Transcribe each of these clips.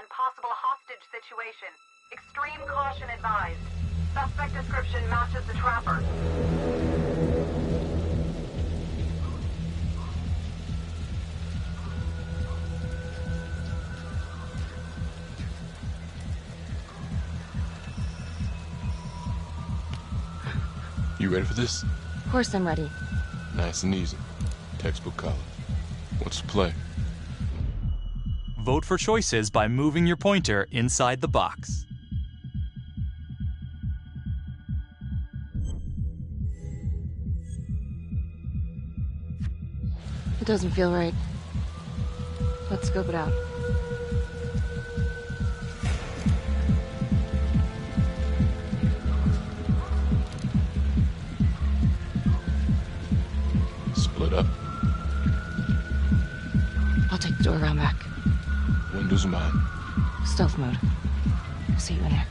Possible hostage situation. Extreme caution advised. Suspect description matches the trapper. You ready for this? Of course I'm ready. Nice and easy. Textbook college. What's the play? Vote for choices by moving your pointer inside the box. It doesn't feel right. Let's scope it out. Split up. I'll take the door around back. Windows are mine. Stealth mode. I'll see you in there.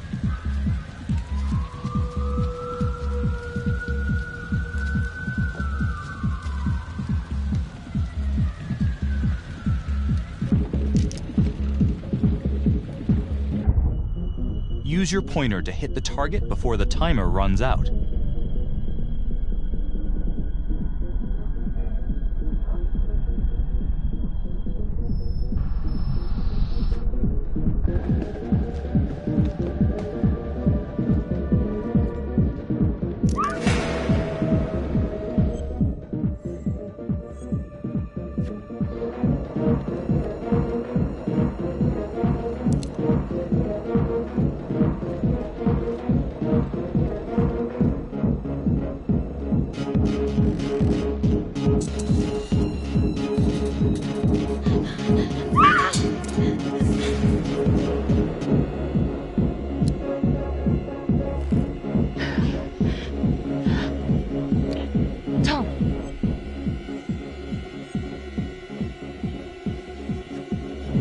Use your pointer to hit the target before the timer runs out.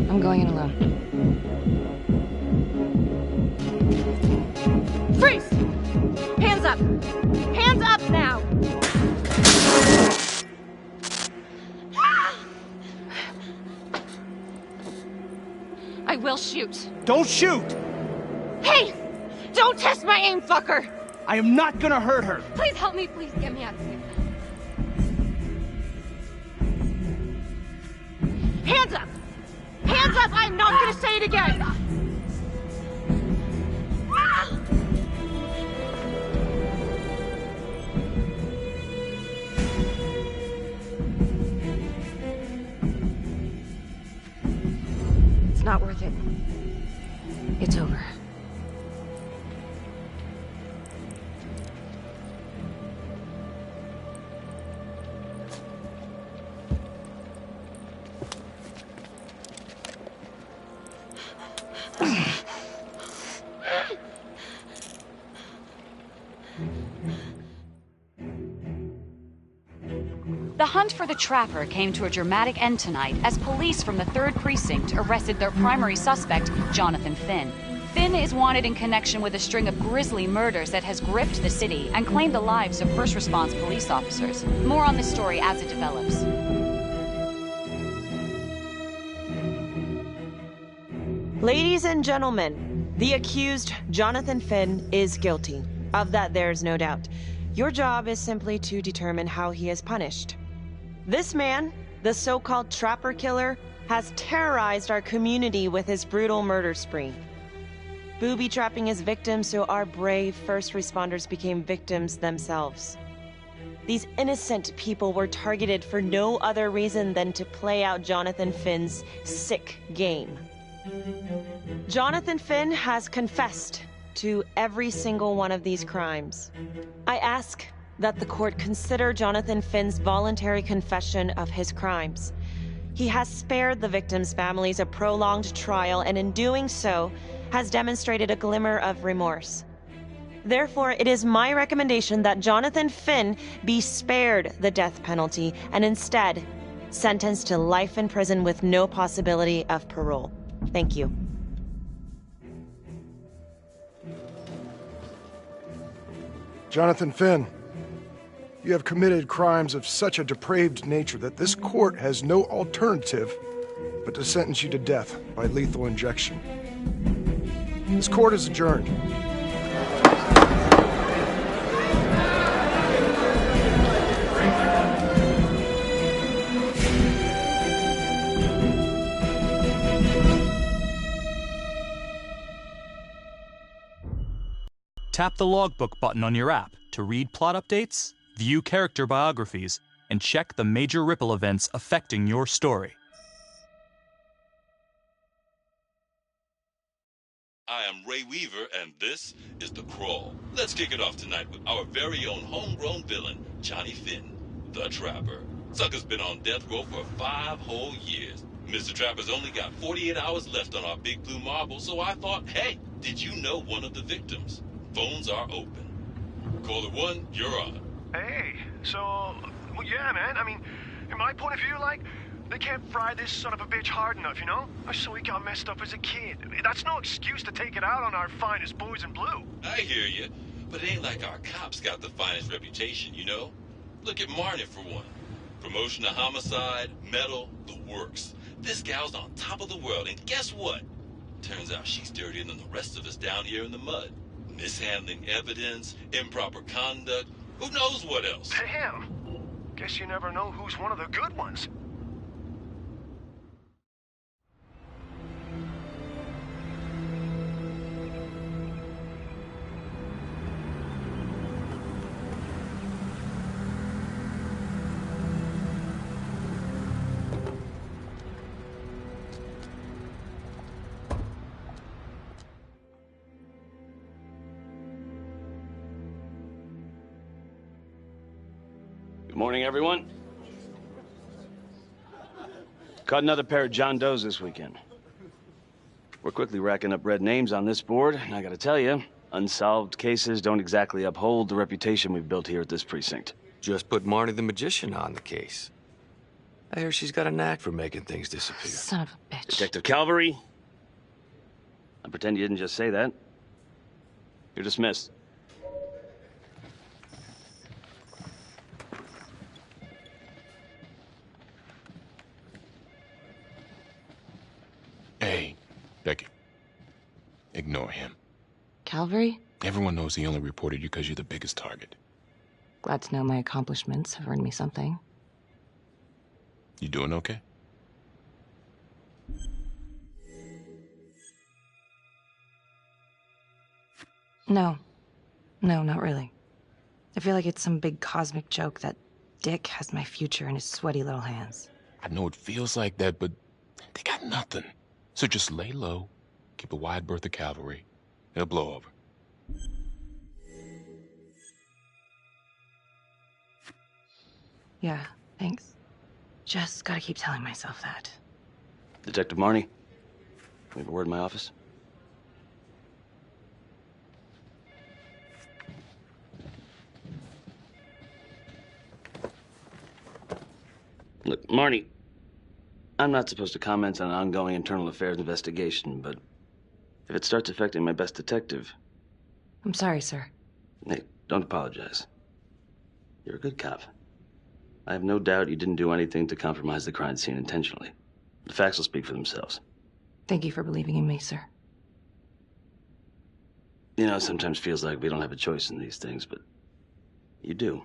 I'm going in alone. Freeze! Hands up! Hands up now! I will shoot. Don't shoot! Hey! Don't test my aim, fucker! I am not gonna hurt her. Please help me, please get me out of here. Hands up! Hands up! I'm not gonna say it again! It's not worth it. It's over. The hunt for the Trapper came to a dramatic end tonight as police from the 3rd Precinct arrested their primary suspect, Jonathan Finn. Finn is wanted in connection with a string of grisly murders that has gripped the city and claimed the lives of first response police officers. More on this story as it develops. Ladies and gentlemen, the accused, Jonathan Finn, is guilty. Of that, there's no doubt. Your job is simply to determine how he is punished. This man, the so-called Trapper Killer, has terrorized our community with his brutal murder spree. booby-trapping his victims so our brave first responders became victims themselves. These innocent people were targeted for no other reason than to play out Jonathan Finn's sick game. Jonathan Finn has confessed to every single one of these crimes. I ask that the court consider Jonathan Finn's voluntary confession of his crimes. He has spared the victims' families a prolonged trial, and in doing so, has demonstrated a glimmer of remorse. Therefore, it is my recommendation that Jonathan Finn be spared the death penalty and instead sentenced to life in prison with no possibility of parole. Thank you. Jonathan Finn, you have committed crimes of such a depraved nature that this court has no alternative but to sentence you to death by lethal injection. This court is adjourned. Tap the logbook button on your app to read plot updates, view character biographies, and check the major ripple events affecting your story. I am Ray Weaver, and this is The Crawl. Let's kick it off tonight with our very own homegrown villain, Johnny Finn, the Trapper. Sucker's been on death row for 5 whole years. Mr. Trapper's only got 48 hours left on our big blue marble, so I thought, hey, did you know one of the victims? Phones are open. Caller 1, you're on. Hey, so, well, yeah, man, I mean, in my point of view, like, they can't fry this son of a bitch hard enough, you know? So he got messed up as a kid. That's no excuse to take it out on our finest boys in blue. I hear you, but it ain't like our cops got the finest reputation, you know? Look at Marnie, for one. Promotion to homicide, medal, the works. This gal's on top of the world, and guess what? Turns out she's dirtier than the rest of us down here in the mud. Mishandling evidence, improper conduct, who knows what else? Damn. Guess you never know who's one of the good ones. Good morning, everyone. Caught another pair of John Does this weekend. We're quickly racking up red names on this board, and I gotta tell you, unsolved cases don't exactly uphold the reputation we've built here at this precinct. Just put Marnie the Magician on the case. I hear she's got a knack for making things disappear. Son of a bitch. Detective Calvary, I pretend you didn't just say that. You're dismissed. Hey, Becky. Ignore him. Calvary? Everyone knows he only reported you because you're the biggest target. Glad to know my accomplishments have earned me something. You doing okay? No. No, not really. I feel like it's some big cosmic joke that Dick has my future in his sweaty little hands. I know it feels like that, but they got nothing. So just lay low, keep a wide berth of cavalry. It'll blow over. Yeah, thanks. Just gotta keep telling myself that. Detective Marnie, we have a word in my office. Look, Marnie, I'm not supposed to comment on an ongoing internal affairs investigation, but if it starts affecting my best detective... I'm sorry, sir. Hey, don't apologize. You're a good cop. I have no doubt you didn't do anything to compromise the crime scene intentionally. The facts will speak for themselves. Thank you for believing in me, sir. You know, it sometimes feels like we don't have a choice in these things, but you do.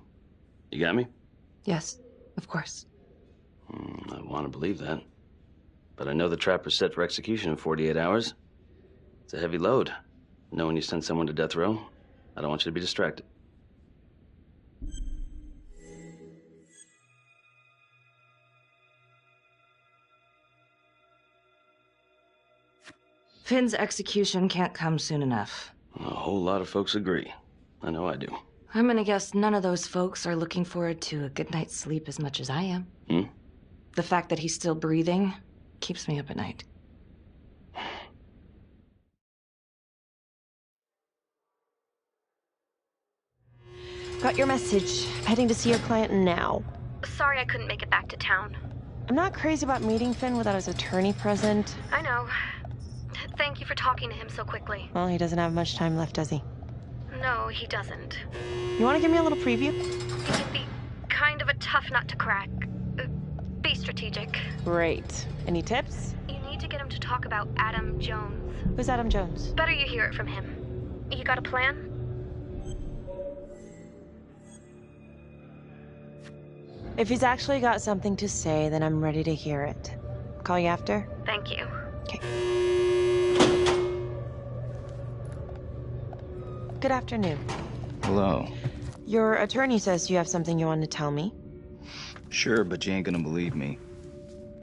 You got me? Yes, of course. I want to believe that. But I know the trapper's set for execution in 48 hours. It's a heavy load. Know when you send someone to death row? I don't want you to be distracted. Finn's execution can't come soon enough. A whole lot of folks agree. I know I do. I'm gonna guess none of those folks are looking forward to a good night's sleep as much as I am. The fact that he's still breathing keeps me up at night. Got your message. Heading to see your client now. Sorry I couldn't make it back to town. I'm not crazy about meeting Finn without his attorney present. I know. Thank you for talking to him so quickly. Well, he doesn't have much time left, does he? No, he doesn't. You want to give me a little preview? He can be kind of a tough nut to crack. Be strategic. Great. Any tips? You need to get him to talk about Adam Jones. Who's Adam Jones? Better you hear it from him. You got a plan? If he's actually got something to say, then I'm ready to hear it. Call you after? Thank you. Okay. Good afternoon. Hello. Your attorney says you have something you want to tell me. Sure, but you ain't gonna believe me.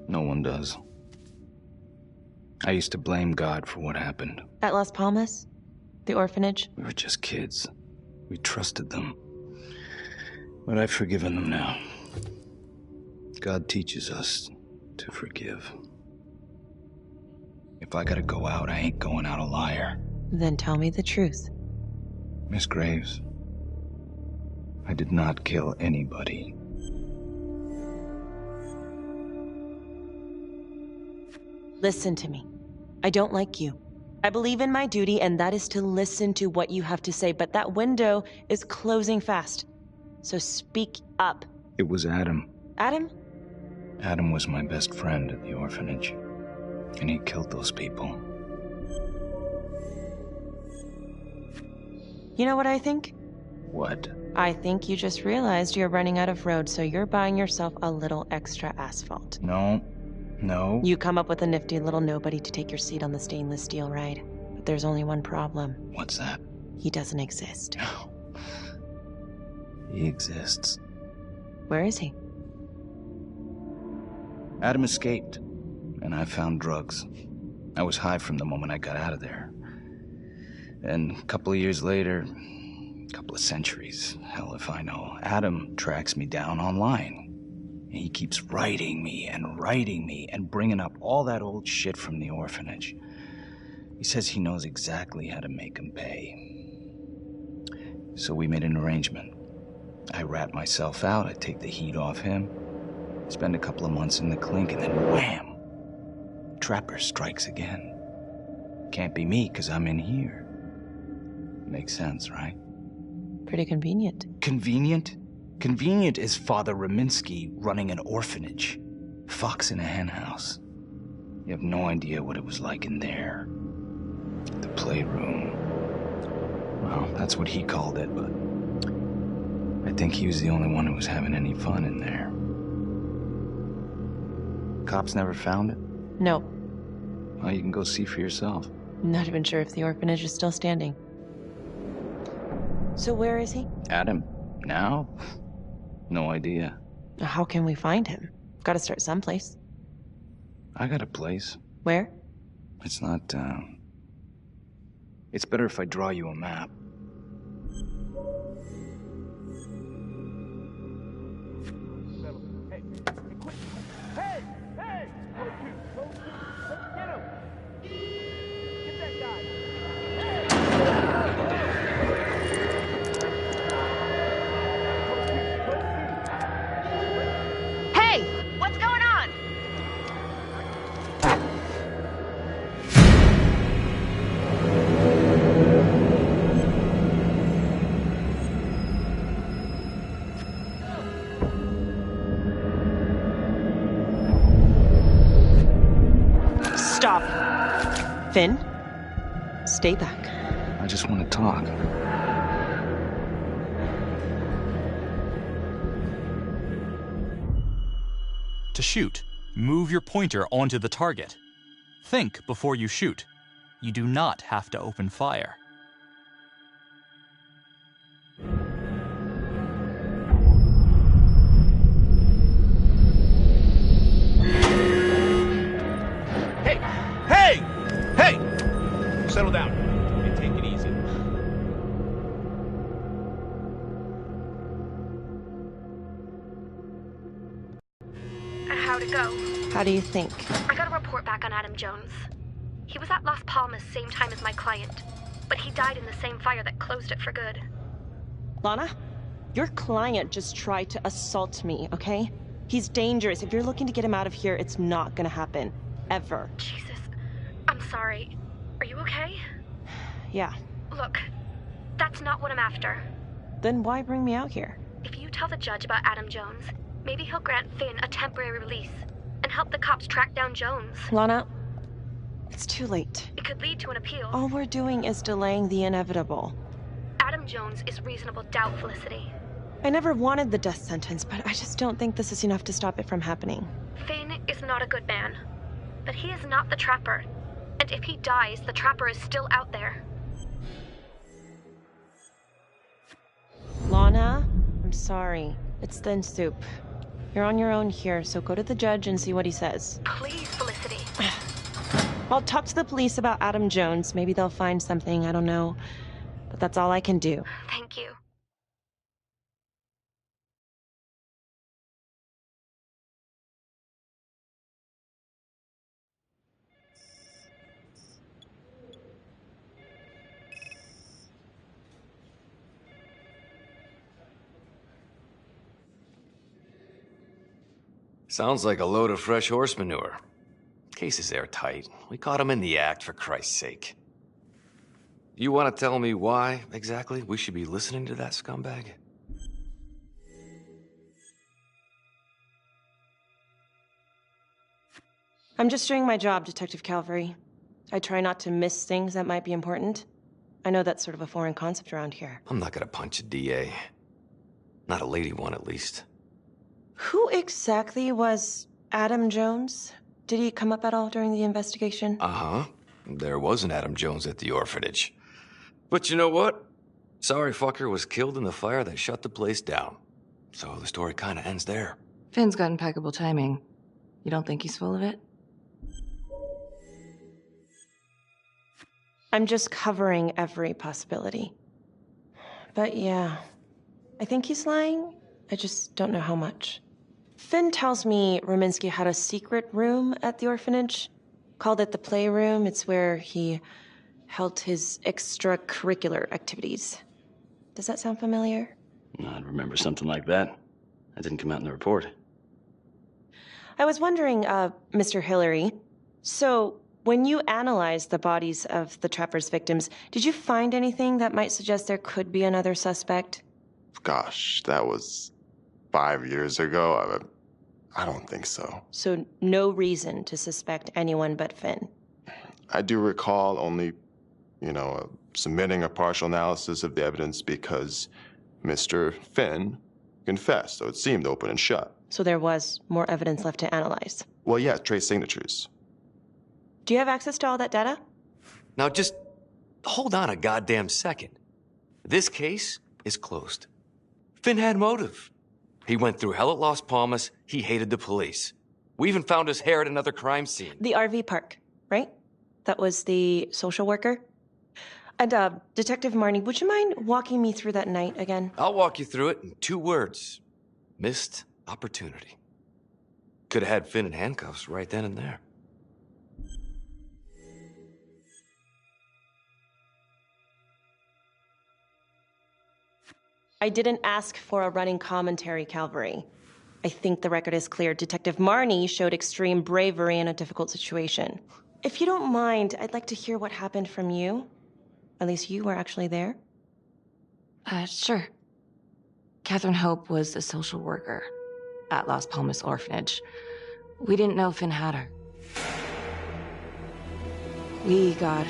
No one does. I used to blame God for what happened. At Las Palmas? The orphanage? We were just kids. We trusted them. But I've forgiven them now. God teaches us to forgive. If I gotta go out, I ain't going out a liar. Then tell me the truth. Miss Graves, I did not kill anybody. Listen to me. I don't like you. I believe in my duty, and that is to listen to what you have to say, but that window is closing fast. So speak up. It was Adam. Adam? Adam was my best friend at the orphanage, and he killed those people. You know what I think? What? I think you just realized you're running out of road, so you're buying yourself a little extra asphalt. No. No. You come up with a nifty little nobody to take your seat on the stainless steel ride. But there's only one problem. What's that? He doesn't exist. No. He exists. Where is he? Adam escaped, and I found drugs. I was high from the moment I got out of there. And a couple of years later, a couple of centuries, hell if I know, Adam tracks me down online. And he keeps writing me and bringing up all that old shit from the orphanage. He says he knows exactly how to make him pay. So we made an arrangement. I rat myself out, I take the heat off him, spend a couple of months in the clink, and then wham! Trapper strikes again. Can't be me, 'cause I'm in here. Makes sense, right? Pretty convenient. Convenient? Convenient is Father Raminsky running an orphanage. Fox in a henhouse. You have no idea what it was like in there. The playroom. Well, that's what he called it, but I think he was the only one who was having any fun in there. Cops never found it? No. Well, you can go see for yourself. Not even sure if the orphanage is still standing. So where is he? Adam? Now? No idea. How can we find him? Gotta start someplace. I got a place. Where? It's not, It's better if I draw you a map. Stop. Finn, stay back. I just want to talk. To shoot, move your pointer onto the target. Think before you shoot. You do not have to open fire. how'd it go? How do you think? I got a report back on Adam Jones. He was at Las Palmas same time as my client, but he died in the same fire that closed it for good. Lana, your client just tried to assault me, okay? He's dangerous. If you're looking to get him out of here, it's not gonna happen. Ever. Jesus. I'm sorry. Are you okay? Yeah. Look, that's not what I'm after. Then why bring me out here? If you tell the judge about Adam Jones, maybe he'll grant Finn a temporary release and help the cops track down Jones. Lana, it's too late. It could lead to an appeal. All we're doing is delaying the inevitable. Adam Jones is reasonable doubt, Felicity. I never wanted the death sentence, but I just don't think this is enough to stop it from happening. Finn is not a good man, but he is not the Trapper. And if he dies, the Trapper is still out there. Lana, I'm sorry. It's thin soup. You're on your own here, so go to the judge and see what he says. Please, Felicity. I'll talk to the police about Adam Jones. Maybe they'll find something, I don't know. But that's all I can do. Thank you. Sounds like a load of fresh horse manure. Case is airtight. We caught him in the act, for Christ's sake. You want to tell me why, exactly, we should be listening to that scumbag? I'm just doing my job, Detective Calvary. I try not to miss things that might be important. I know that's sort of a foreign concept around here. I'm not gonna punch a DA. Not a lady one, at least. Who exactly was Adam Jones? Did he come up at all during the investigation? Uh-huh. There was an Adam Jones at the orphanage. But you know what? Sorry fucker was killed in the fire that shut the place down. So the story kinda ends there. Finn's got impeccable timing. You don't think he's full of it? I'm just covering every possibility. But yeah, I think he's lying. I just don't know how much. Finn tells me Rominsky had a secret room at the orphanage. Called it the playroom. It's where he held his extracurricular activities. Does that sound familiar? I'd remember something like that. That didn't come out in the report. I was wondering, Mr. Hillary, so when you analyzed the bodies of the Trapper's victims, did you find anything that might suggest there could be another suspect? Gosh, that was 5 years ago. I don't think so. So no reason to suspect anyone but Finn? I do recall only, submitting a partial analysis of the evidence because Mr. Finn confessed, so it seemed open and shut. So there was more evidence left to analyze? Well, yeah, trace signatures. Do you have access to all that data? Now just hold on a goddamn second. This case is closed. Finn had motive. He went through hell at Las Palmas. He hated the police. We even found his hair at another crime scene. The RV park, right? That was the social worker? And, Detective Marnie, would you mind walking me through that night again? I'll walk you through it in 2 words. Missed opportunity. Could have had Finn in handcuffs right then and there. I didn't ask for a running commentary, Calvary. I think the record is clear. Detective Marnie showed extreme bravery in a difficult situation. If you don't mind, I'd like to hear what happened from you. At least you were actually there. Sure. Catherine Hope was a social worker at Las Palmas Orphanage. We didn't know Finn had her. We got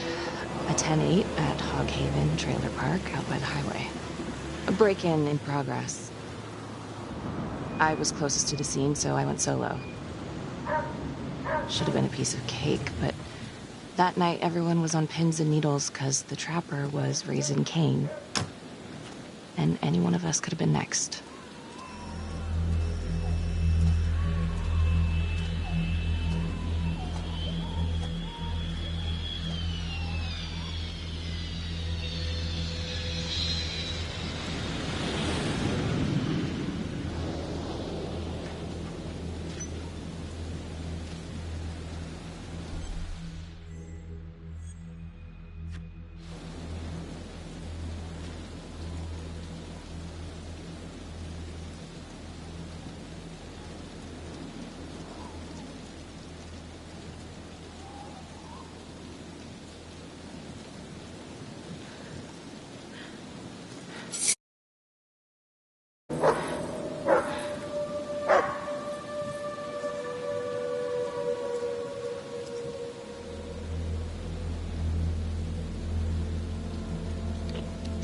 a 10-8 at Hog Haven Trailer Park out by the highway. A break-in in progress. I was closest to the scene, so I went solo. Should have been a piece of cake, but that night everyone was on pins and needles because the Trapper was raising Cain. And any one of us could have been next.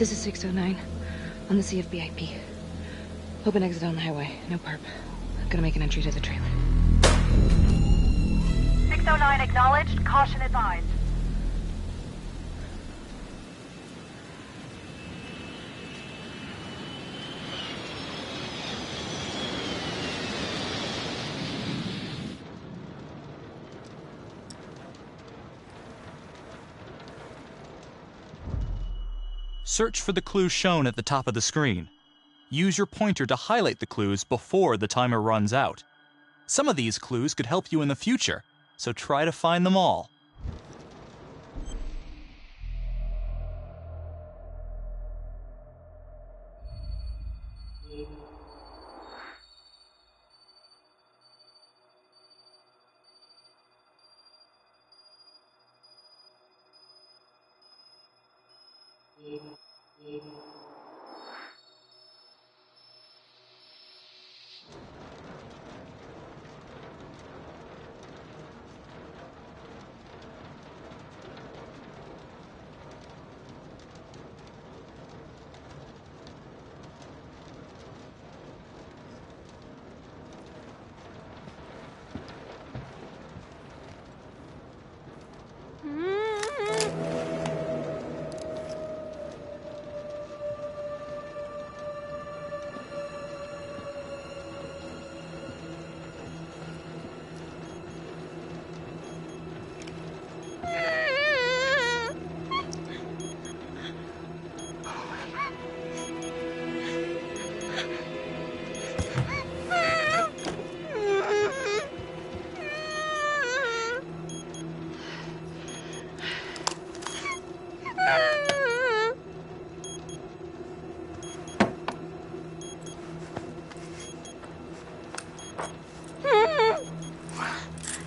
This is 609 on the CFBIP. Open exit on the highway. No perp. Gonna make an entry to the trailer. 609 acknowledged. Caution advised. Search for the clues shown at the top of the screen. Use your pointer to highlight the clues before the timer runs out. Some of these clues could help you in the future, so try to find them all.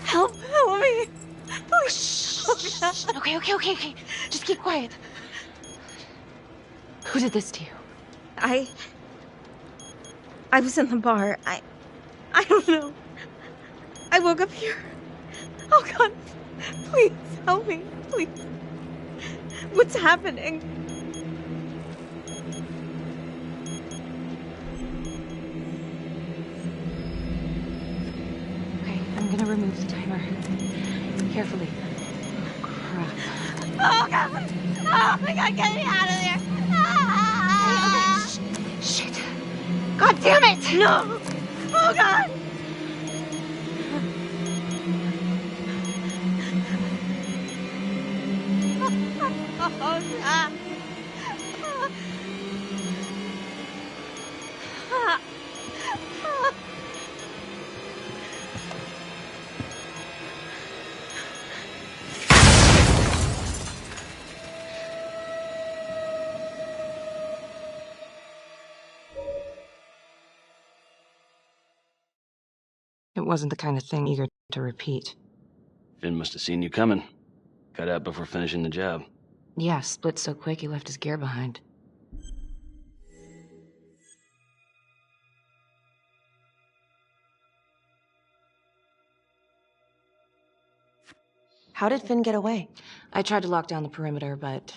Help me. Please. Okay. Just keep quiet. Who did this to you? I was in the bar. I don't know. I woke up here. Oh God, please help me, please. What's happening? Okay, I'm gonna remove the timer. Carefully. Oh, crap. Oh God! Oh my God, get me out of there! Okay. Shit. God damn it! No! Oh God! Oh God! It wasn't the kind of thing eager to repeat. Finn must have seen you coming. Cut out before finishing the job. Yeah, split so quick he left his gear behind. How did Finn get away? I tried to lock down the perimeter, but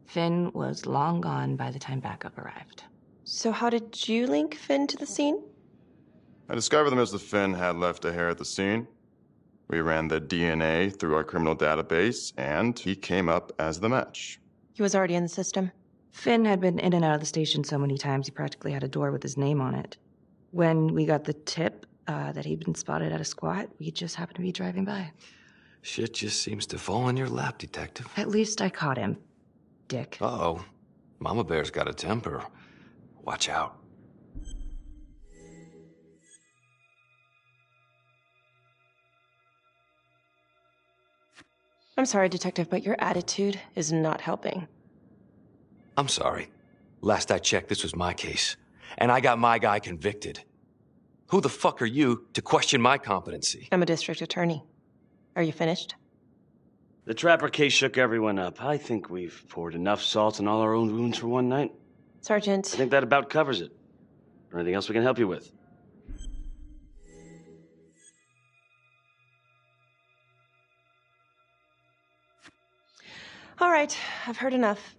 Finn was long gone by the time backup arrived. So how did you link Finn to the scene? I discovered that Mr. Finn had left a hair at the scene. We ran the DNA through our criminal database, and he came up as the match. He was already in the system. Finn had been in and out of the station so many times he practically had a door with his name on it. When we got the tip that he'd been spotted at a squat, we just happened to be driving by. Shit just seems to fall in your lap, Detective. At least I caught him, dick. Uh-oh. Mama Bear's got a temper. Watch out. I'm sorry, Detective, but your attitude is not helping. I'm sorry. Last I checked, this was my case. And I got my guy convicted. Who the fuck are you to question my competency? I'm a district attorney. Are you finished? The Trapper case shook everyone up. I think we've poured enough salt in all our own wounds for one night. Sergeant. I think that about covers it. Or anything else we can help you with? All right, I've heard enough.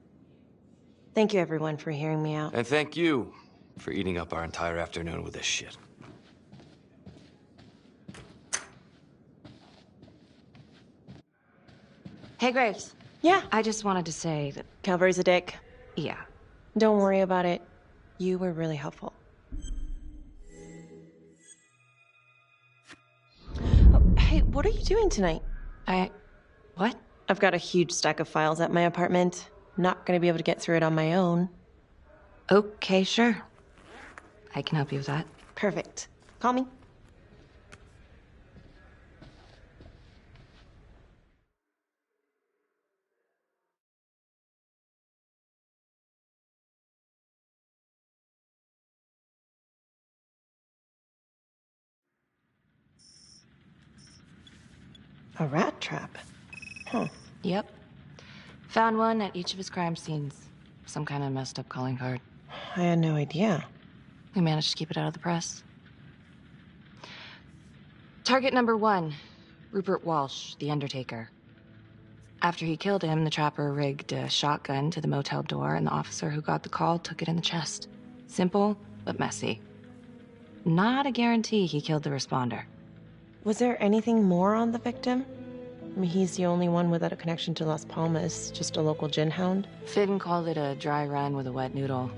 Thank you, everyone, for hearing me out. And thank you for eating up our entire afternoon with this shit. Hey, Graves. Yeah? I just wanted to say that... Calvary's a dick. Yeah. Don't worry about it. You were really helpful. Oh, hey, what are you doing tonight? What? I've got a huge stack of files at my apartment. Not gonna be able to get through it on my own. Okay, sure. I can help you with that. Perfect. Call me. A rat trap? Huh. Yep. Found one at each of his crime scenes. Some kind of messed up calling card. I had no idea. We managed to keep it out of the press. Target number 1, Rupert Walsh, the Undertaker. After he killed him, the trapper rigged a shotgun to the motel door, and the officer who got the call took it in the chest. Simple, but messy. Not a guarantee he killed the responder. Was there anything more on the victim? I mean, he's the only one without a connection to Las Palmas, just a local gin hound. Finn called it a dry run with a wet noodle.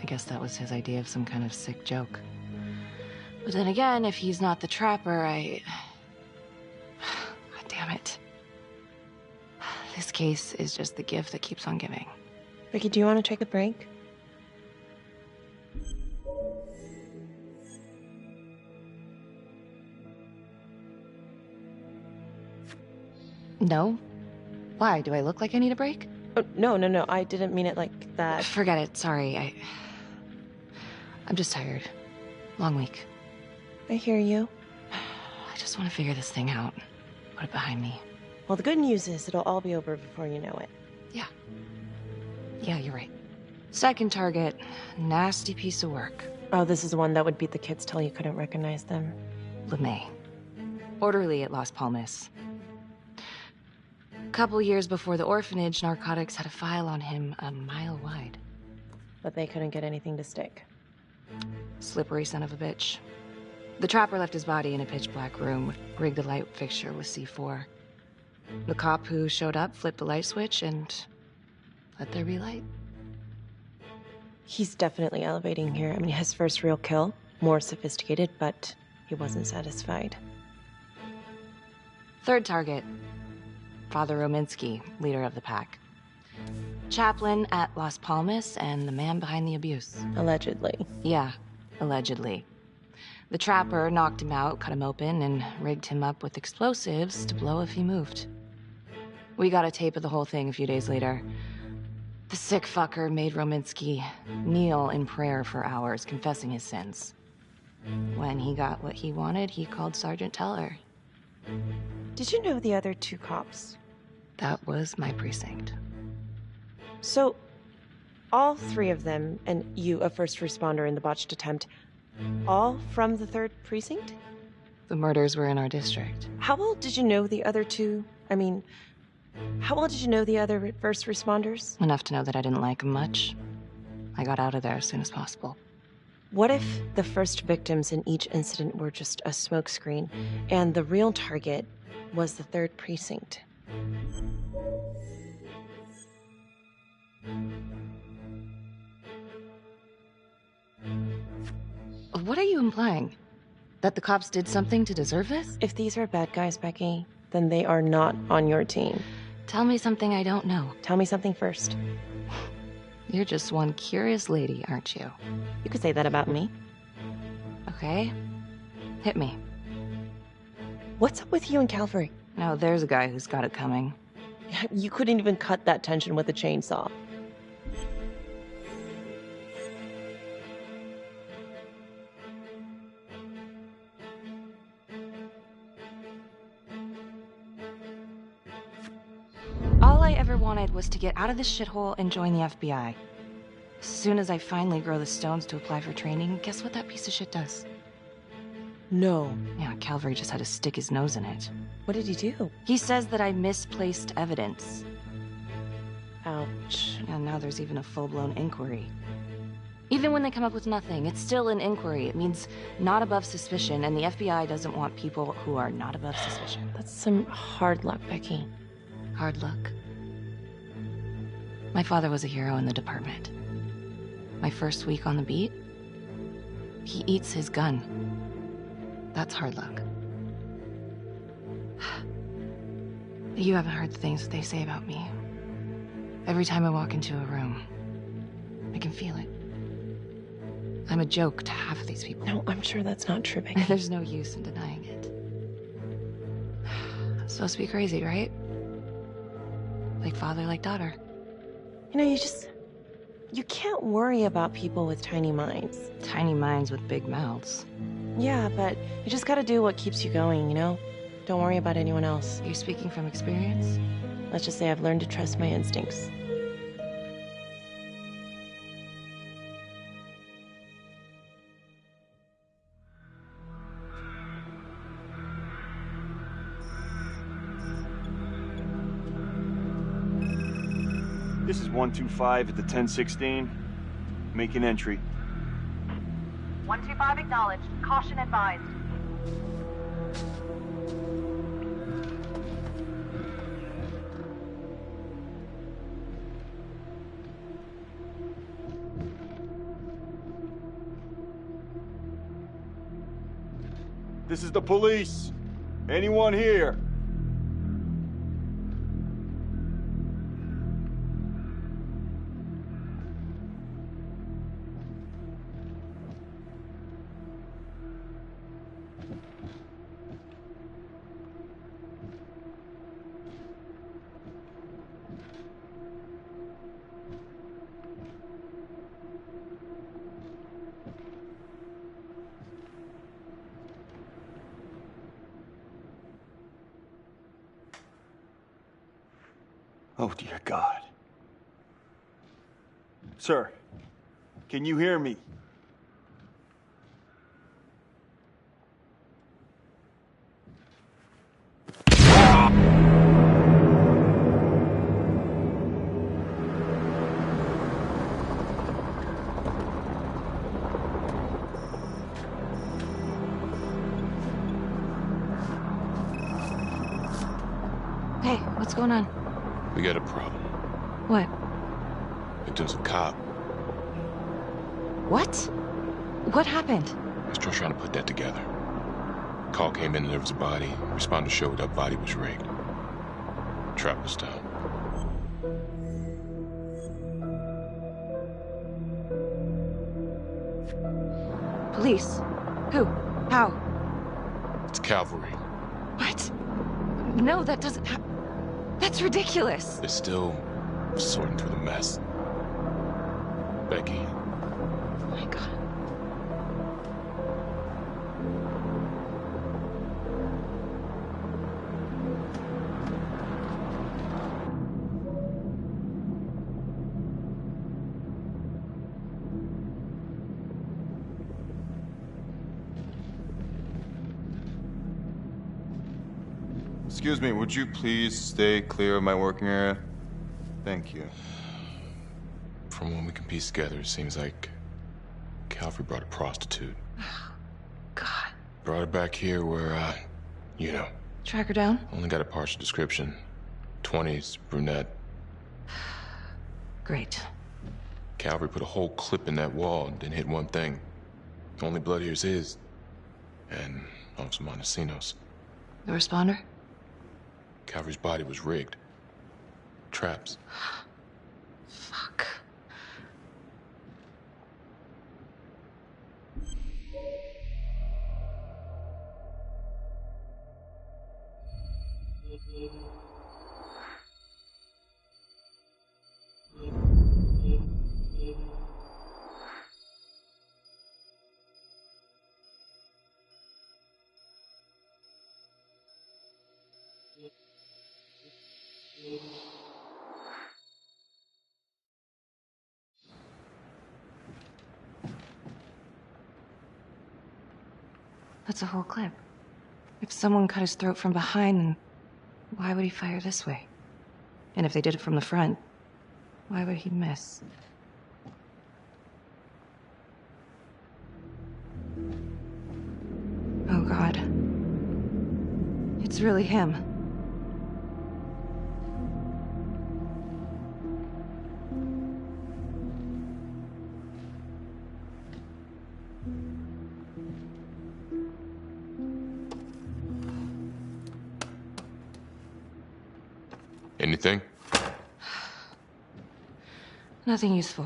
I guess that was his idea of some kind of sick joke. But then again, if he's not the trapper, God damn it. This case is just the gift that keeps on giving. Vicky, do you want to take a break? No? Why? Do I look like I need a break? Oh, no. I didn't mean it like that. Forget it. Sorry. I'm just tired. Long week. I hear you. I just want to figure this thing out. Put it behind me. Well, the good news is it'll all be over before you know it. Yeah, you're right. Second target. Nasty piece of work. Oh, this is the one that would beat the kids till you couldn't recognize them. LeMay. Orderly at Las Palmas. Couple years before the orphanage, narcotics had a file on him a mile wide. But they couldn't get anything to stick. Slippery son of a bitch. The trapper left his body in a pitch-black room, rigged a light fixture with C4. The cop who showed up flipped the light switch and let there be light. He's definitely elevating here. I mean, his first real kill, more sophisticated, but he wasn't satisfied. Third target. Father Rominsky, leader of the pack. Chaplain at Las Palmas and the man behind the abuse. Allegedly. Yeah, allegedly. The trapper knocked him out, cut him open, and rigged him up with explosives to blow if he moved. We got a tape of the whole thing a few days later. The sick fucker made Rominsky kneel in prayer for hours, confessing his sins. When he got what he wanted, he called Sergeant Teller. Did you know the other 2 cops? That was my precinct. So, all 3 of them, and you, a first responder in the botched attempt, all from the 3rd precinct? The murders were in our district. How well did you know the other 2? I mean, how well did you know the other first responders? Enough to know that I didn't like them much. I got out of there as soon as possible. What if the first victims in each incident were just a smokescreen, and the real target was the 3rd precinct? What are you implying? That the cops did something to deserve this? If these are bad guys, Becky, then they are not on your team. Tell me something I don't know. Tell me something first. You're just one curious lady, aren't you? You could say that about me. Okay. Hit me. What's up with you and Calvary? No, there's a guy who's got it coming. You couldn't even cut that tension with a chainsaw. All I ever wanted was to get out of this shithole and join the FBI. As soon as I finally grow the stones to apply for training, guess what that piece of shit does? No. Yeah, Calvary just had to stick his nose in it. What did he do? He says that I misplaced evidence. Ouch. And now there's even a full-blown inquiry. Even when they come up with nothing, it's still an inquiry. It means not above suspicion, and the FBI doesn't want people who are not above suspicion. That's some hard luck, Becky. Hard luck? My father was a hero in the department. My first week on the beat, he eats his gun. That's hard luck. You haven't heard the things that they say about me. Every time I walk into a room, I can feel it. I'm a joke to half of these people. No, I'm sure that's not true, Becky. There's no use in denying it. I'm supposed to be crazy, right? Like father, like daughter. You know, you can't worry about people with tiny minds. Tiny minds with big mouths. Yeah, but you just gotta do what keeps you going, you know? Don't worry about anyone else. You're speaking from experience? Let's just say I've learned to trust my instincts. This is 125 at the 1016. Making entry. 125 acknowledged. Caution advised. This is the police. Anyone here? Oh, dear God. Sir, can you hear me? Hey, what's going on? We got a problem. What? Victim's a cop. What? What happened? I'm still trying to put that together. Call came in and there was a body. Responder showed up, body was rigged. Trap was down. Police? Who? How? It's cavalry. What? No, that doesn't That's ridiculous. They're still sorting through the mess. Becky. Oh my God. Excuse me, would you please stay clear of my working area? Thank you. From what we can piece together, it seems like Calvary brought a prostitute. God. Brought her back here where, you know. Track her down? Only got a partial description. 20s, brunette. Great. Calvary put a whole clip in that wall and didn't hit one thing. Only blood here's his. And Officer Montesinos. The responder? Calvary's body was rigged. Traps. Fuck. That's a whole clip. If someone cut his throat from behind, then why would he fire this way? And if they did it from the front, Why would he miss? Oh, God. It's really him. Anything? Nothing useful.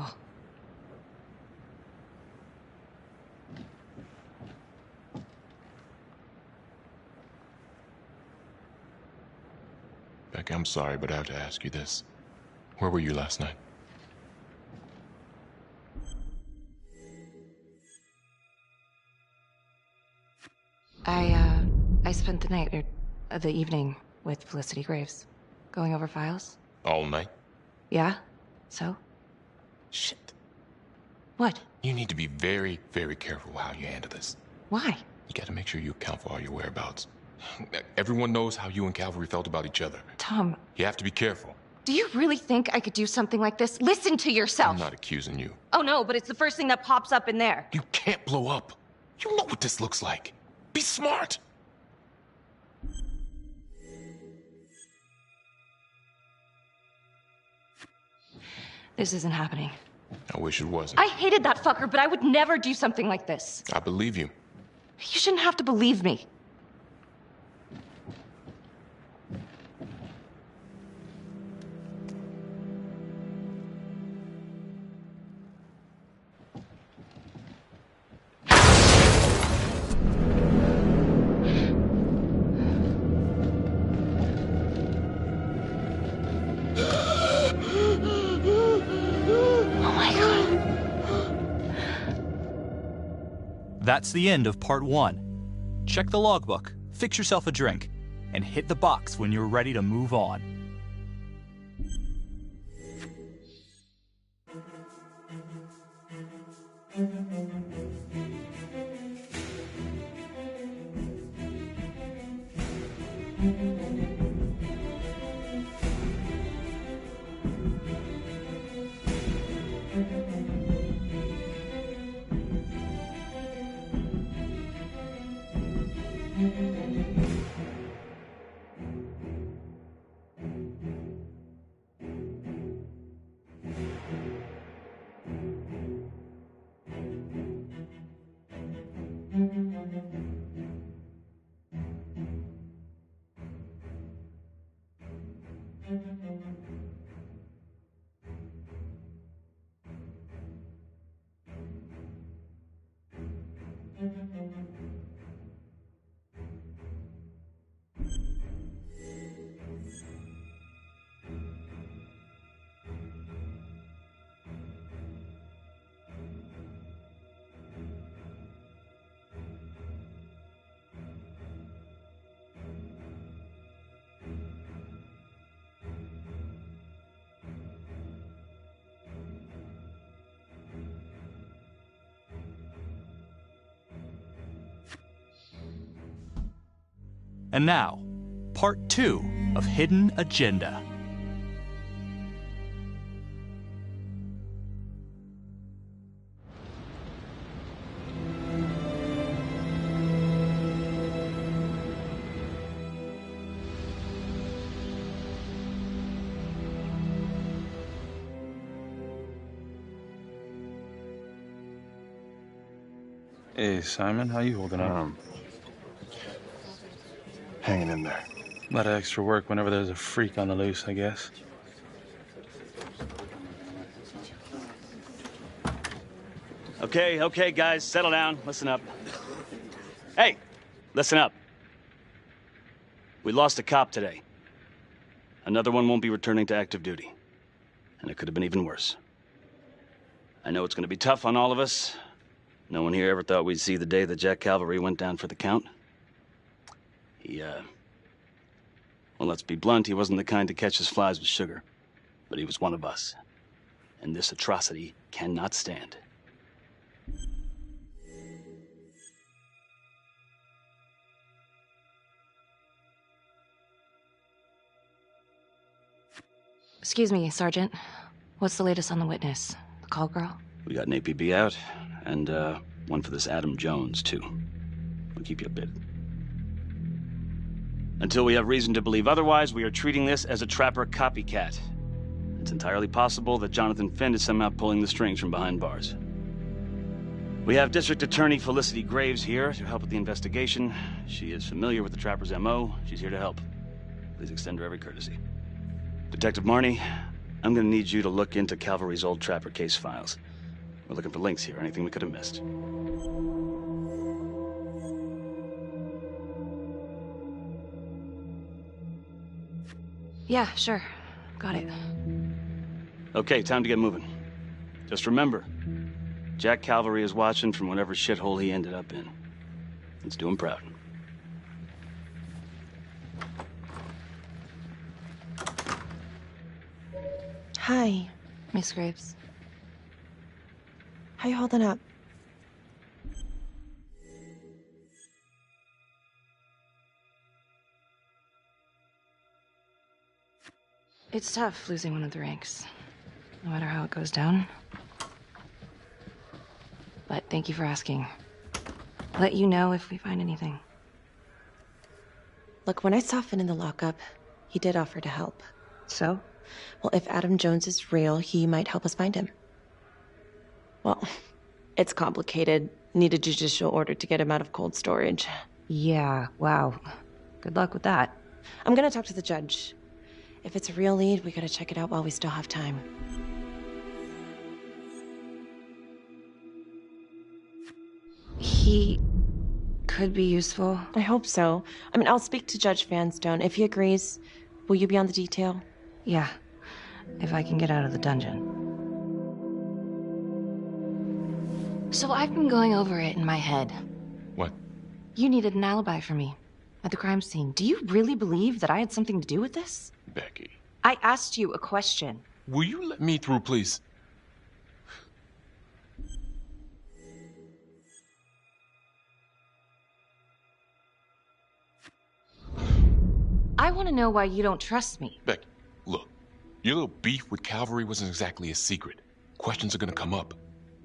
Becky, I'm sorry, but I have to ask you this. Where were you last night? I spent the night, or the evening, with Felicity Graves. Going over files. All night? Yeah? So? Shit. What? You need to be very, very careful how you handle this. Why? You gotta make sure you account for all your whereabouts. Everyone knows how you and Calvary felt about each other. Tom. You have to be careful. Do you really think I could do something like this? Listen to yourself! I'm not accusing you. Oh no, but it's the first thing that pops up in there. You can't blow up. You know what this looks like. Be smart. This isn't happening. I wish it wasn't. I hated that fucker, but I would never do something like this. I believe you. You shouldn't have to believe me. That's the end of part 1. Check the logbook, fix yourself a drink, and hit the box when you're ready to move on. And now, part 2 of Hidden Agenda. Hey, Simon, how you holding up? Hanging in there. A lot of extra work whenever there's a freak on the loose, I guess. Okay, guys, settle down. Listen up. Hey, listen up. We lost a cop today. Another one won't be returning to active duty. And it could have been even worse. I know it's going to be tough on all of us. No one here ever thought we'd see the day that Jack Calvary went down for the count. Well, let's be blunt, he wasn't the kind to catch his flies with sugar. But he was one of us. And this atrocity cannot stand. Excuse me, Sergeant. What's the latest on the witness? The call girl? We got an APB out, and one for this Adam Jones, too. We'll keep you updated. Until we have reason to believe otherwise, we are treating this as a Trapper copycat. It's entirely possible that Jonathan Finn is somehow pulling the strings from behind bars. We have District Attorney Felicity Graves here to help with the investigation. She is familiar with the Trapper's MO. She's here to help. Please extend her every courtesy. Detective Marnie, I'm gonna need you to look into Calvary's old Trapper case files. We're looking for links here, anything we could have missed. Yeah, sure. Got it. Okay, time to get moving. Just remember, Jack Calvary is watching from whatever shithole he ended up in. Let's do him proud. Hi. Miss Graves. How you holding up? It's tough losing one of the ranks, no matter how it goes down. But thank you for asking. I'll let you know if we find anything. Look, when I saw Finn in the lockup, he did offer to help. So? Well, if Adam Jones is real, he might help us find him. Well, it's complicated. Need a judicial order to get him out of cold storage. Yeah, wow. Good luck with that. I'm gonna talk to the judge. If it's a real lead, we gotta check it out while we still have time. He could be useful. I hope so. I mean, I'll speak to Judge Vanstone. If he agrees, will you be on the detail? Yeah, if I can get out of the dungeon. So I've been going over it in my head. What? You needed an alibi for me at the crime scene. Do you really believe that I had something to do with this? Becky. I asked you a question. Will you let me through, please? I want to know why you don't trust me. Becky, look. Your little beef with Calvary wasn't exactly a secret. Questions are gonna come up.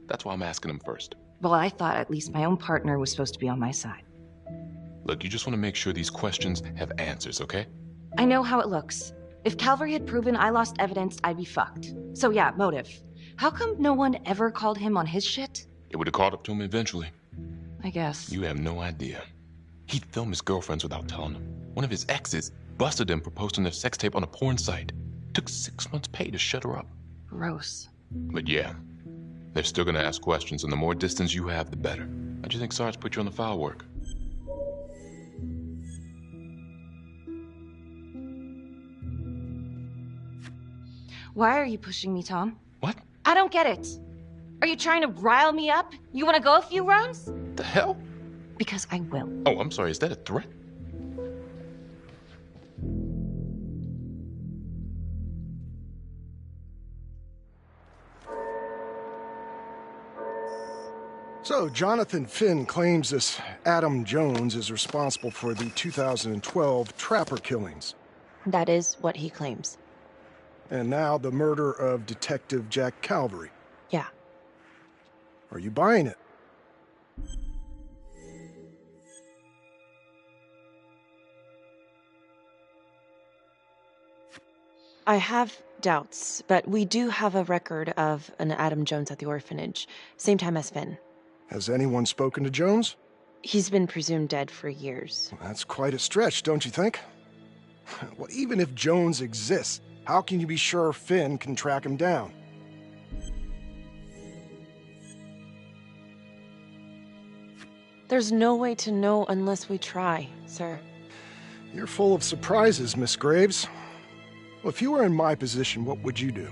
That's why I'm asking them first. Well, I thought at least my own partner was supposed to be on my side. Look, you just want to make sure these questions have answers, okay? I know how it looks. If Calvary had proven I lost evidence, I'd be fucked. So yeah, motive. How come no one ever called him on his shit? It would have caught up to him eventually. I guess. You have no idea. He'd film his girlfriends without telling them. One of his exes busted him for posting their sex tape on a porn site. Took 6 months' pay to shut her up. Gross. But yeah, they're still gonna ask questions, and the more distance you have, the better. How'd you think Sarge put you on the file work? Why are you pushing me, Tom? What? I don't get it. Are you trying to rile me up? You want to go a few rounds? The hell? Because I will. Oh, I'm sorry. Is that a threat? So, Jonathan Finn claims this Adam Jones is responsible for the 2012 Trapper killings. That is what he claims. And now the murder of Detective Jack Calvary. Yeah. Are you buying it? I have doubts, but we do have a record of an Adam Jones at the orphanage, same time as Finn. Has anyone spoken to Jones? He's been presumed dead for years. That's quite a stretch, don't you think? Well, even if Jones exists, how can you be sure Finn can track him down? There's no way to know unless we try, sir. You're full of surprises, Miss Graves. Well, if you were in my position, what would you do?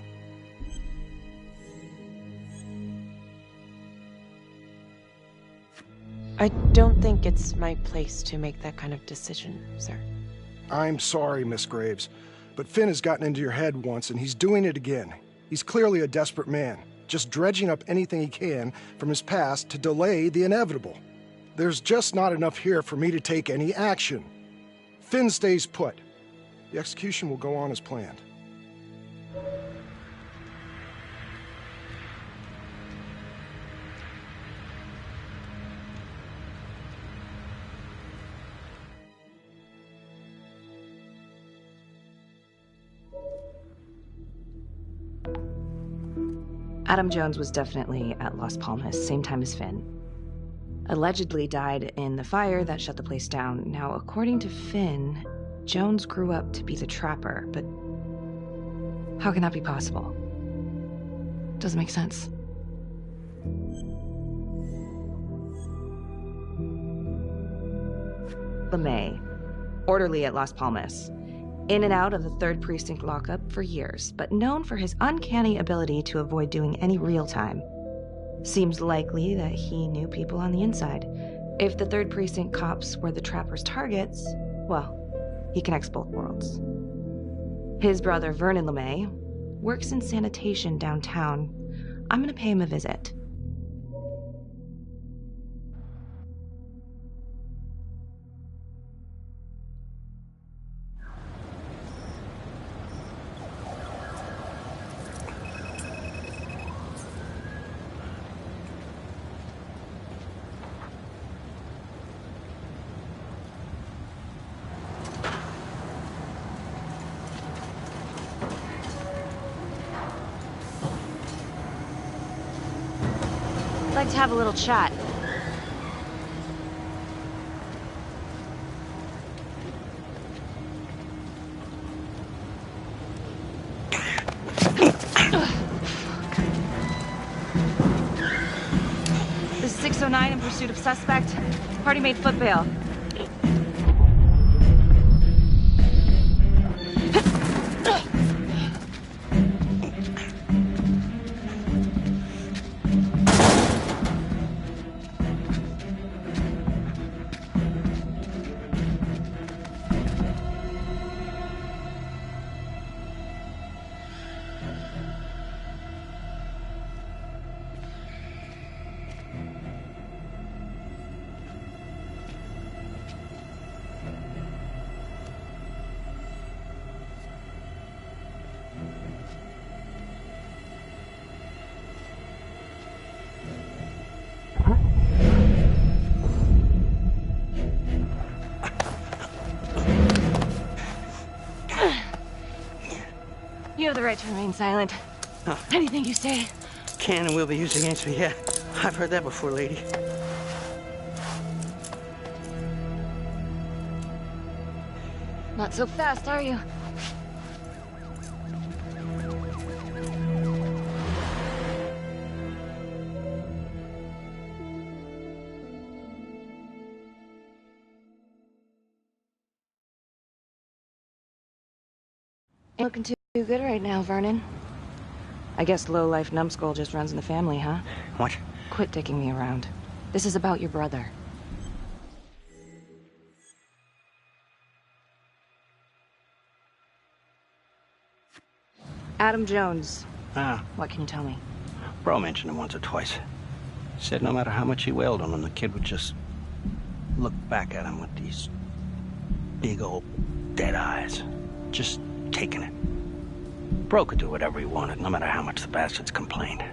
I don't think it's my place to make that kind of decision, sir. I'm sorry, Miss Graves, but Finn has gotten into your head once, and he's doing it again. He's clearly a desperate man, just dredging up anything he can from his past to delay the inevitable. There's just not enough here for me to take any action. Finn stays put. The execution will go on as planned. Adam Jones was definitely at Las Palmas, same time as Finn. Allegedly died in the fire that shut the place down. Now, according to Finn, Jones grew up to be the trapper, but how can that be possible? Doesn't make sense. LeMay, orderly at Las Palmas. In and out of the 3rd Precinct lockup for years, but known for his uncanny ability to avoid doing any real time. Seems likely that he knew people on the inside. If the 3rd Precinct cops were the trapper's targets, well, he connects both worlds. His brother, Vernon LeMay, works in sanitation downtown. I'm gonna pay him a visit. I'd like to have a little chat. This is 609 in pursuit of suspect. Party made foot bail. You have the right to remain silent. Oh. Anything you say Can and will be used against me, yeah. I've heard that before, lady. Not so fast, are you? Ain't looking too good right now, Vernon. I guess low-life numbskull just runs in the family, huh? What? Quit dicking me around. This is about your brother. Adam Jones. Ah. What can you tell me? Bro mentioned him once or twice. Said no matter how much he wailed on him, the kid would just look back at him with these big old dead eyes. Just taking it. Bro could do whatever he wanted, no matter how much the bastards complained.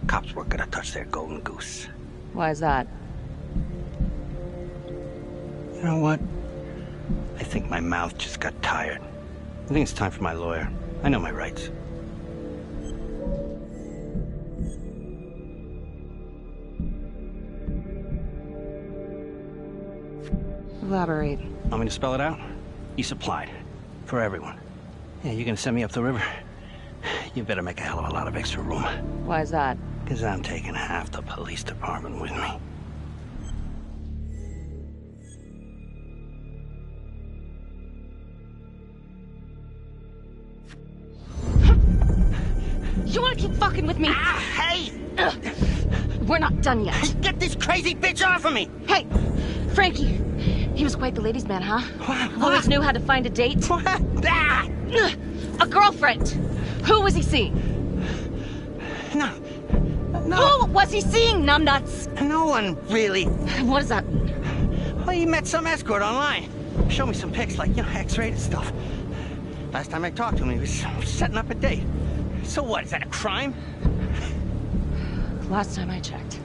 Cops weren't gonna touch their golden goose. Why is that? You know what? I think my mouth just got tired. I think it's time for my lawyer. I know my rights. Elaborate. Want me to spell it out? You supplied. For everyone. Yeah, you're gonna send me up the river? You better make a hell of a lot of extra room. Why is that? Because I'm taking half the police department with me. You wanna keep fucking with me? Ah, hey! We're not done yet. Get this crazy bitch off of me! Hey, Frankie. He was quite the ladies' man, huh? What? Always knew how to find a date. What? Ah! A girlfriend. Who was he seeing? No. Who was he seeing, numbnuts? No one, really. What does that mean? Well, he met some escort online. Showed me some pics, like, X-rated stuff. Last time I talked to him, he was setting up a date. So what, is that a crime? Last time I checked.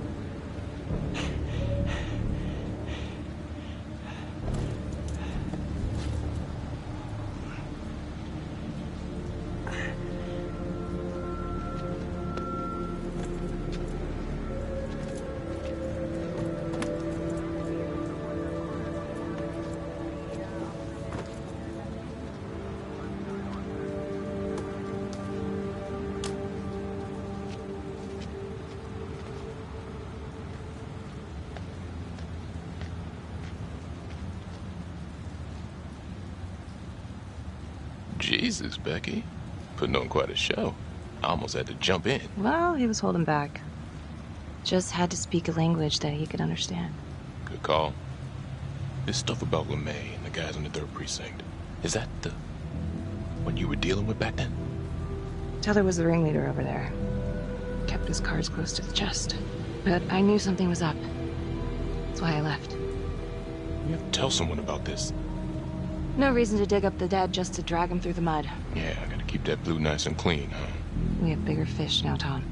Jesus, Becky. Putting on quite a show. I almost had to jump in. Well, he was holding back. Just had to speak a language that he could understand. Good call. This stuff about LeMay and the guys in the 3rd Precinct, is that what you were dealing with back then? Teller was the ringleader over there. Kept his cards close to the chest. But I knew something was up. That's why I left. You have to tell someone about this. No reason to dig up the dead just to drag him through the mud. Yeah, I gotta keep that blue nice and clean, huh? We have bigger fish now, Tom.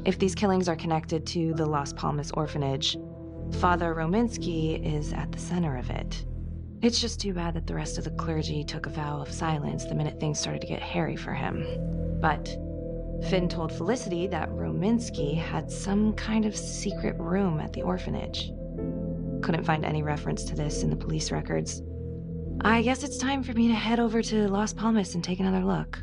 If these killings are connected to the Las Palmas orphanage, Father Rominsky is at the center of it. It's just too bad that the rest of the clergy took a vow of silence the minute things started to get hairy for him. But Finn told Felicity that Rominsky had some kind of secret room at the orphanage. Couldn't find any reference to this in the police records. I guess it's time for me to head over to Las Palmas and take another look.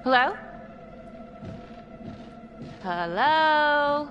Hello? Hello?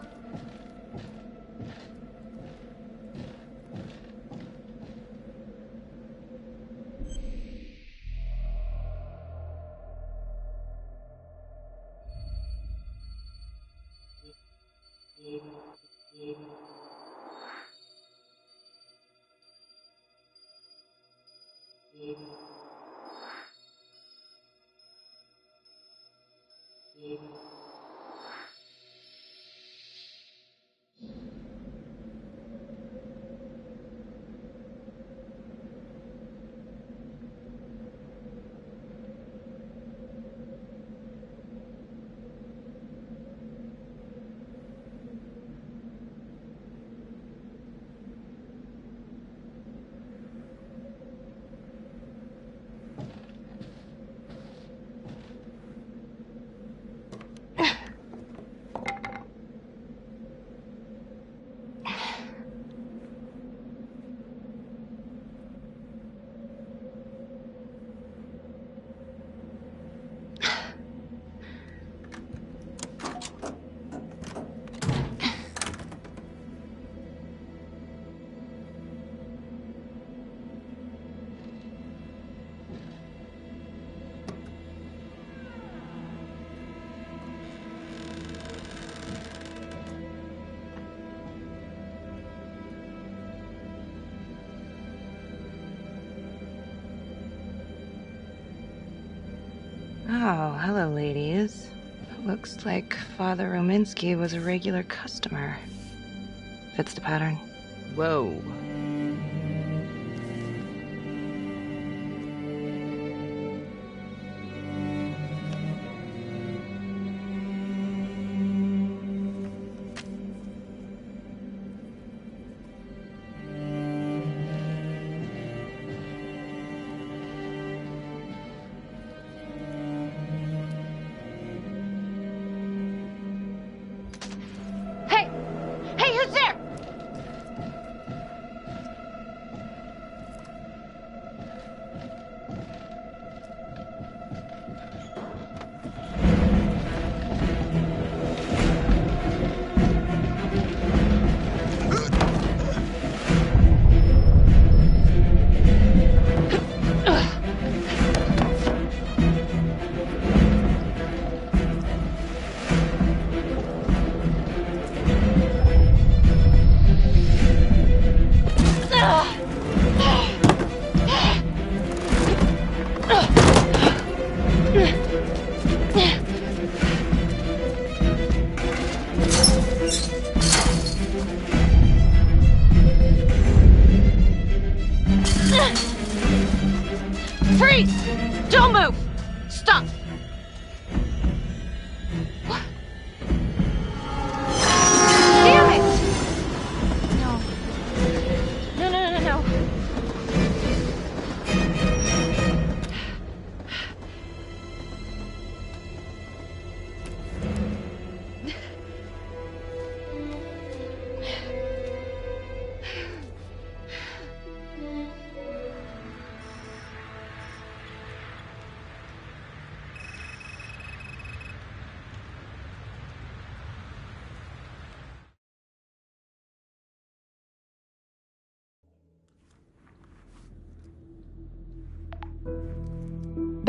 Oh, hello, ladies. Looks like Father Rominsky was a regular customer. Fits the pattern. Whoa.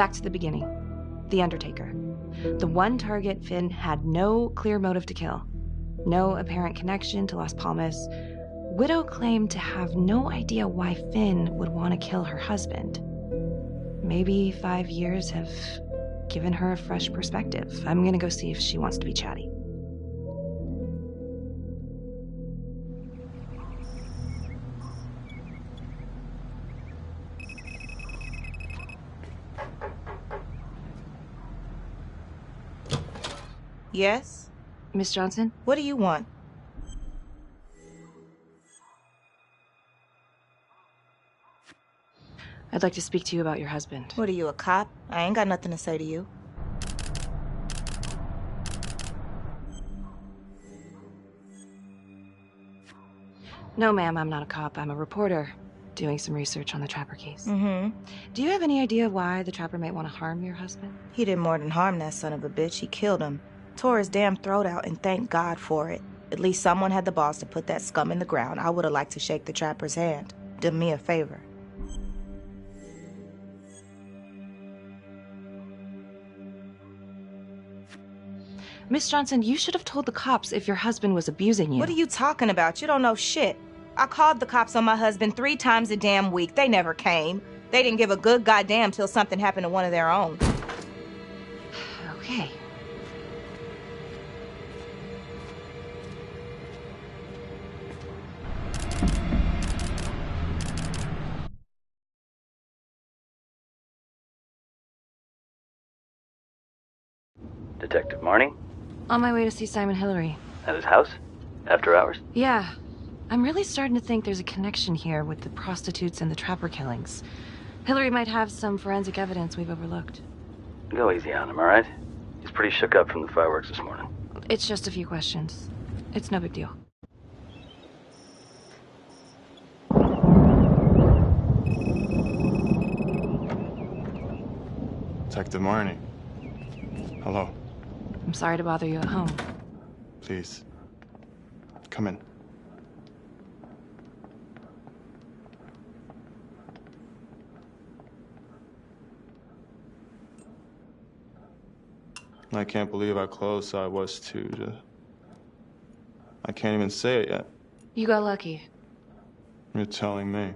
Back to the beginning. The Undertaker. The one target Finn had no clear motive to kill. No apparent connection to Las Palmas. Widow claimed to have no idea why Finn would want to kill her husband. Maybe 5 years have given her a fresh perspective. I'm gonna go see if she wants to be chatty. Yes? Miss Johnson? What do you want? I'd like to speak to you about your husband. What are you, a cop? I ain't got nothing to say to you. No, ma'am, I'm not a cop. I'm a reporter doing some research on the Trapper case. Mm-hmm. Do you have any idea why the Trapper might want to harm your husband? He did more than harm that son of a bitch. He killed him. Tore his damn throat out, and thank God for it. At least someone had the balls to put that scum in the ground. I would have liked to shake the Trapper's hand. Did me a favor. Miss Johnson, you should have told the cops if your husband was abusing you. What are you talking about? You don't know shit. I called the cops on my husband 3 times a damn week. They never came. They didn't give a good goddamn till something happened to one of their own. Okay. Detective Marnie? On my way to see Simon Hillary. At his house? After hours? Yeah. I'm really starting to think there's a connection here with the prostitutes and the Trapper killings. Hillary might have some forensic evidence we've overlooked. Go easy on him, all right? He's pretty shook up from the fireworks this morning. It's just a few questions. It's no big deal. Detective Marnie. Hello. I'm sorry to bother you at home. Please. Come in. I can't believe how close I was to... I can't even say it yet. You got lucky. You're telling me.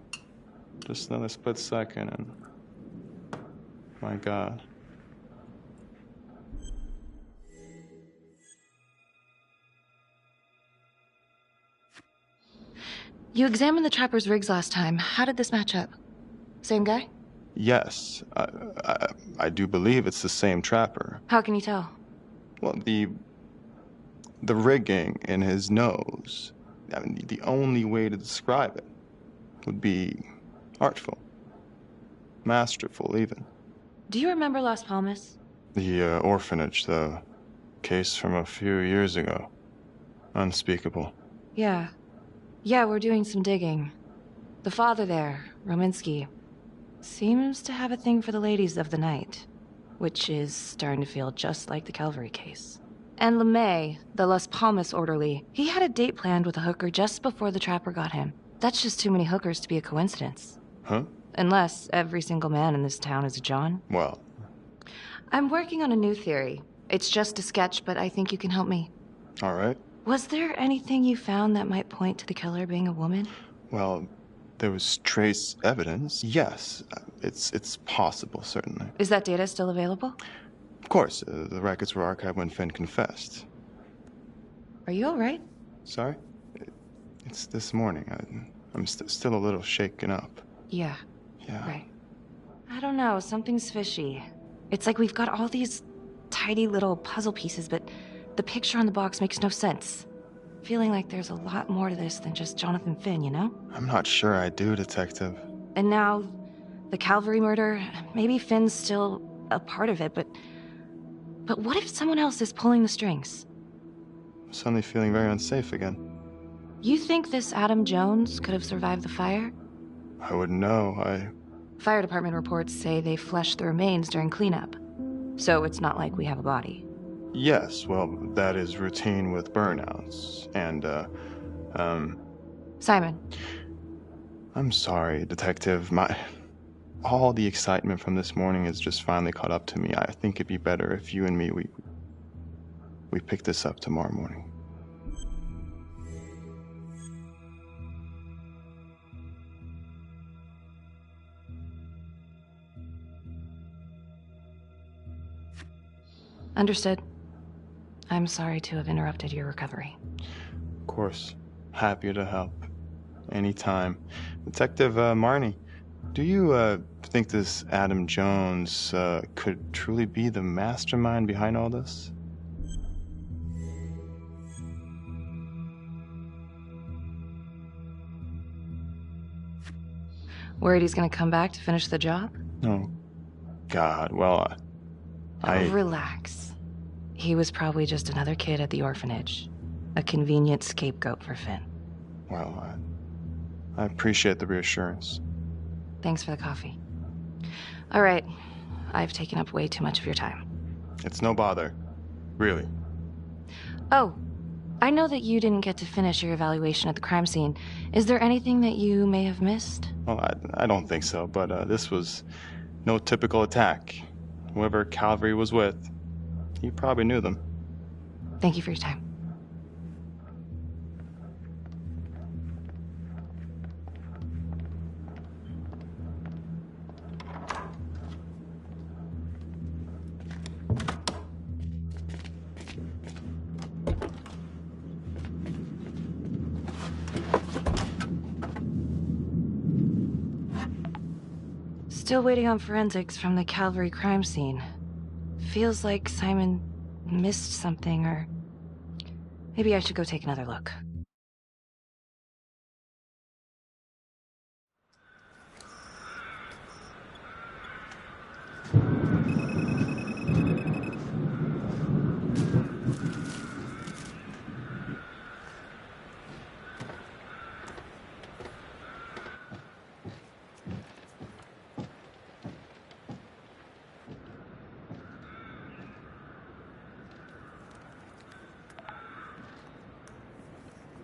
Just another split second and... My God. You examined the Trapper's rigs last time. How did this match up? Same guy? Yes. I do believe it's the same Trapper. How can you tell? Well, the rigging in his nose. I mean, the only way to describe it would be artful. Masterful, even. Do you remember Las Palmas? The orphanage, the case from a few years ago. Unspeakable. Yeah. Yeah, we're doing some digging. The father there, Rominsky, seems to have a thing for the ladies of the night, which is starting to feel just like the Calvary case. And LeMay, the Las Palmas orderly, he had a date planned with a hooker just before the Trapper got him. That's just too many hookers to be a coincidence. Huh? Unless every single man in this town is a John. Well. I'm working on a new theory. It's just a sketch, but I think you can help me. All right. Was there anything you found that might point to the killer being a woman? Well, there was trace evidence. Yes, it's possible, certainly. Is that data still available? Of course, the records were archived when Finn confessed. Are you all right? Sorry? It's this morning. I'm still a little shaken up. Yeah. Yeah. Right. I don't know, something's fishy. It's like we've got all these tidy little puzzle pieces, but the picture on the box makes no sense. Feeling like there's a lot more to this than just Jonathan Finn, you know? I'm not sure I do, Detective. And now, the Calvary murder, maybe Finn's still a part of it, but what if someone else is pulling the strings? I'm suddenly feeling very unsafe again. You think this Adam Jones could have survived the fire? I wouldn't know. Fire department reports say they flushed the remains during cleanup. So it's not like we have a body. Yes, well, that is routine with burnouts. And, Simon. I'm sorry, Detective. all the excitement from this morning has just finally caught up to me. I think it'd be better if you and me, we pick this up tomorrow morning. Understood. I'm sorry to have interrupted your recovery. Of course. Happy to help. Anytime. Detective Marnie, do you think this Adam Jones could truly be the mastermind behind all this? Worried he's gonna come back to finish the job? Oh, God. Well, Relax. He was probably just another kid at the orphanage. A convenient scapegoat for Finn. Well, I appreciate the reassurance. Thanks for the coffee. All right. I've taken up way too much of your time. It's no bother. Really. Oh, I know that you didn't get to finish your evaluation at the crime scene. Is there anything that you may have missed? Well, I don't think so, but this was no typical attack. Whoever Calvary was with, he probably knew them. Thank you for your time. Still waiting on forensics from the Calvary crime scene. Feels like Simon missed something, or maybe I should go take another look.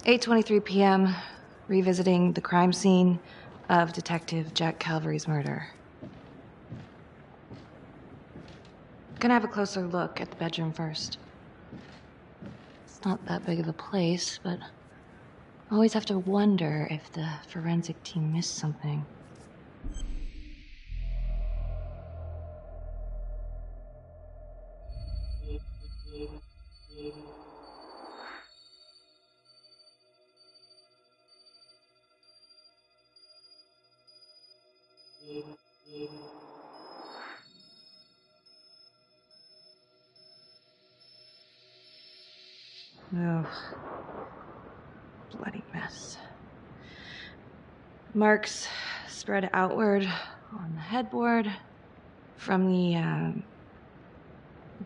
"8:23 p.m., revisiting the crime scene of Detective Jack Calvary's murder. Gonna have a closer look at the bedroom first. It's not that big of a place, but I always have to wonder if the forensic team missed something. Ugh. Bloody mess. Marks spread outward on the headboard from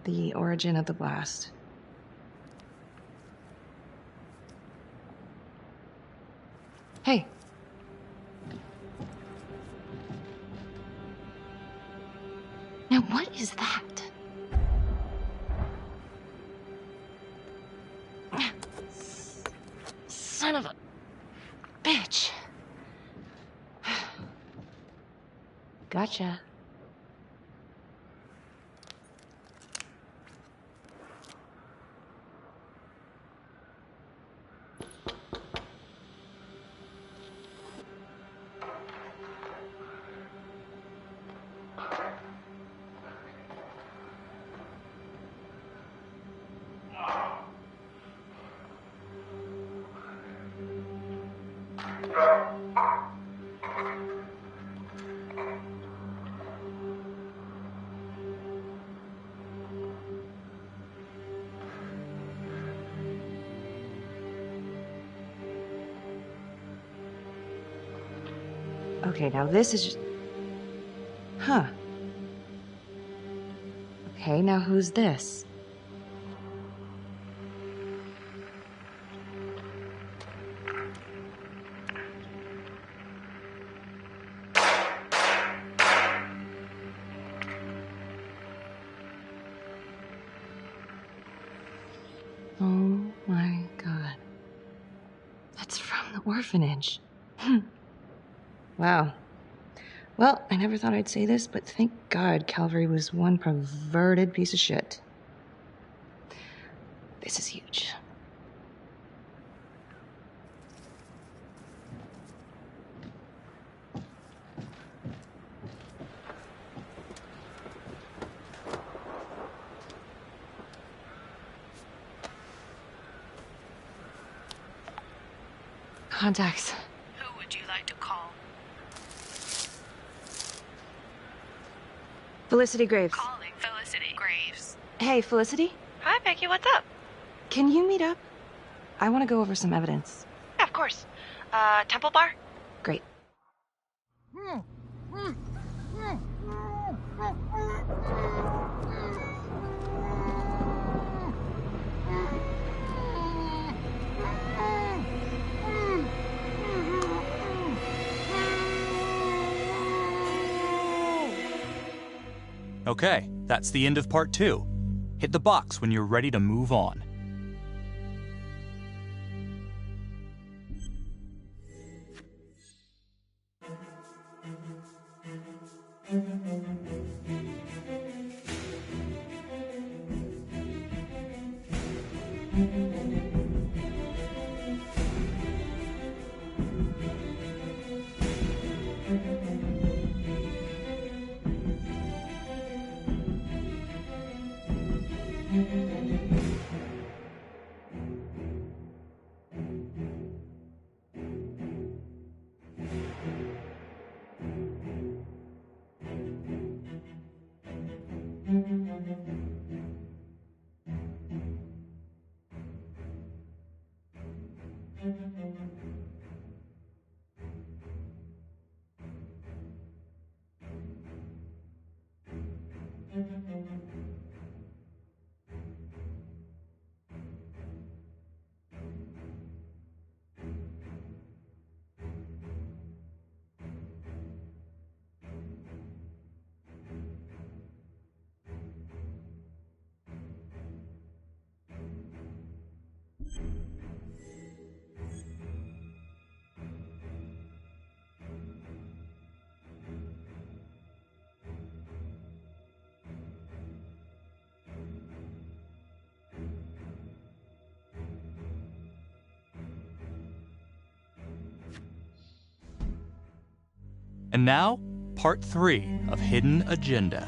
the origin of the blast. Hey. Now what is that? Son of a bitch. Gotcha. Okay, now this is just... Huh. Okay, now who's this? Oh my God. That's from the orphanage. Wow. Well, I never thought I'd say this, but thank God Calvary was one perverted piece of shit. This is huge. Contacts. Who would you like to call? Felicity Graves. Calling Felicity Graves. Hey, Felicity? Hi, Becky. What's up? Can you meet up? I want to go over some evidence. Yeah, of course. Temple Bar? Great. Okay, that's the end of part 2. Hit the box when you're ready to move on. And now, part 3 of Hidden Agenda.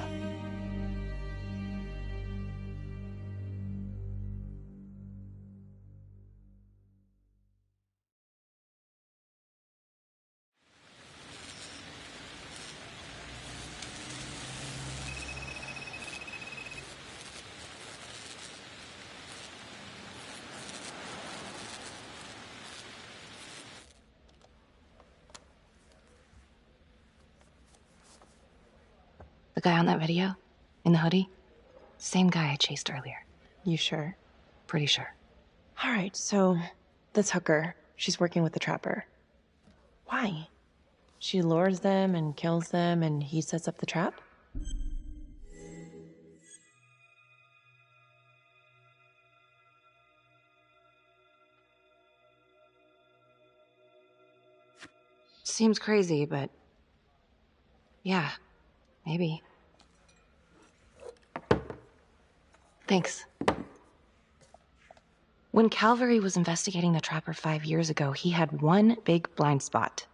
The guy on that video? In the hoodie? Same guy I chased earlier. You sure? Pretty sure. All right, so this hooker, she's working with the trapper. Why? She lures them and kills them and he sets up the trap? Seems crazy, but yeah, maybe. Thanks. When Calvary was investigating the trapper 5 years ago, he had one big blind spot.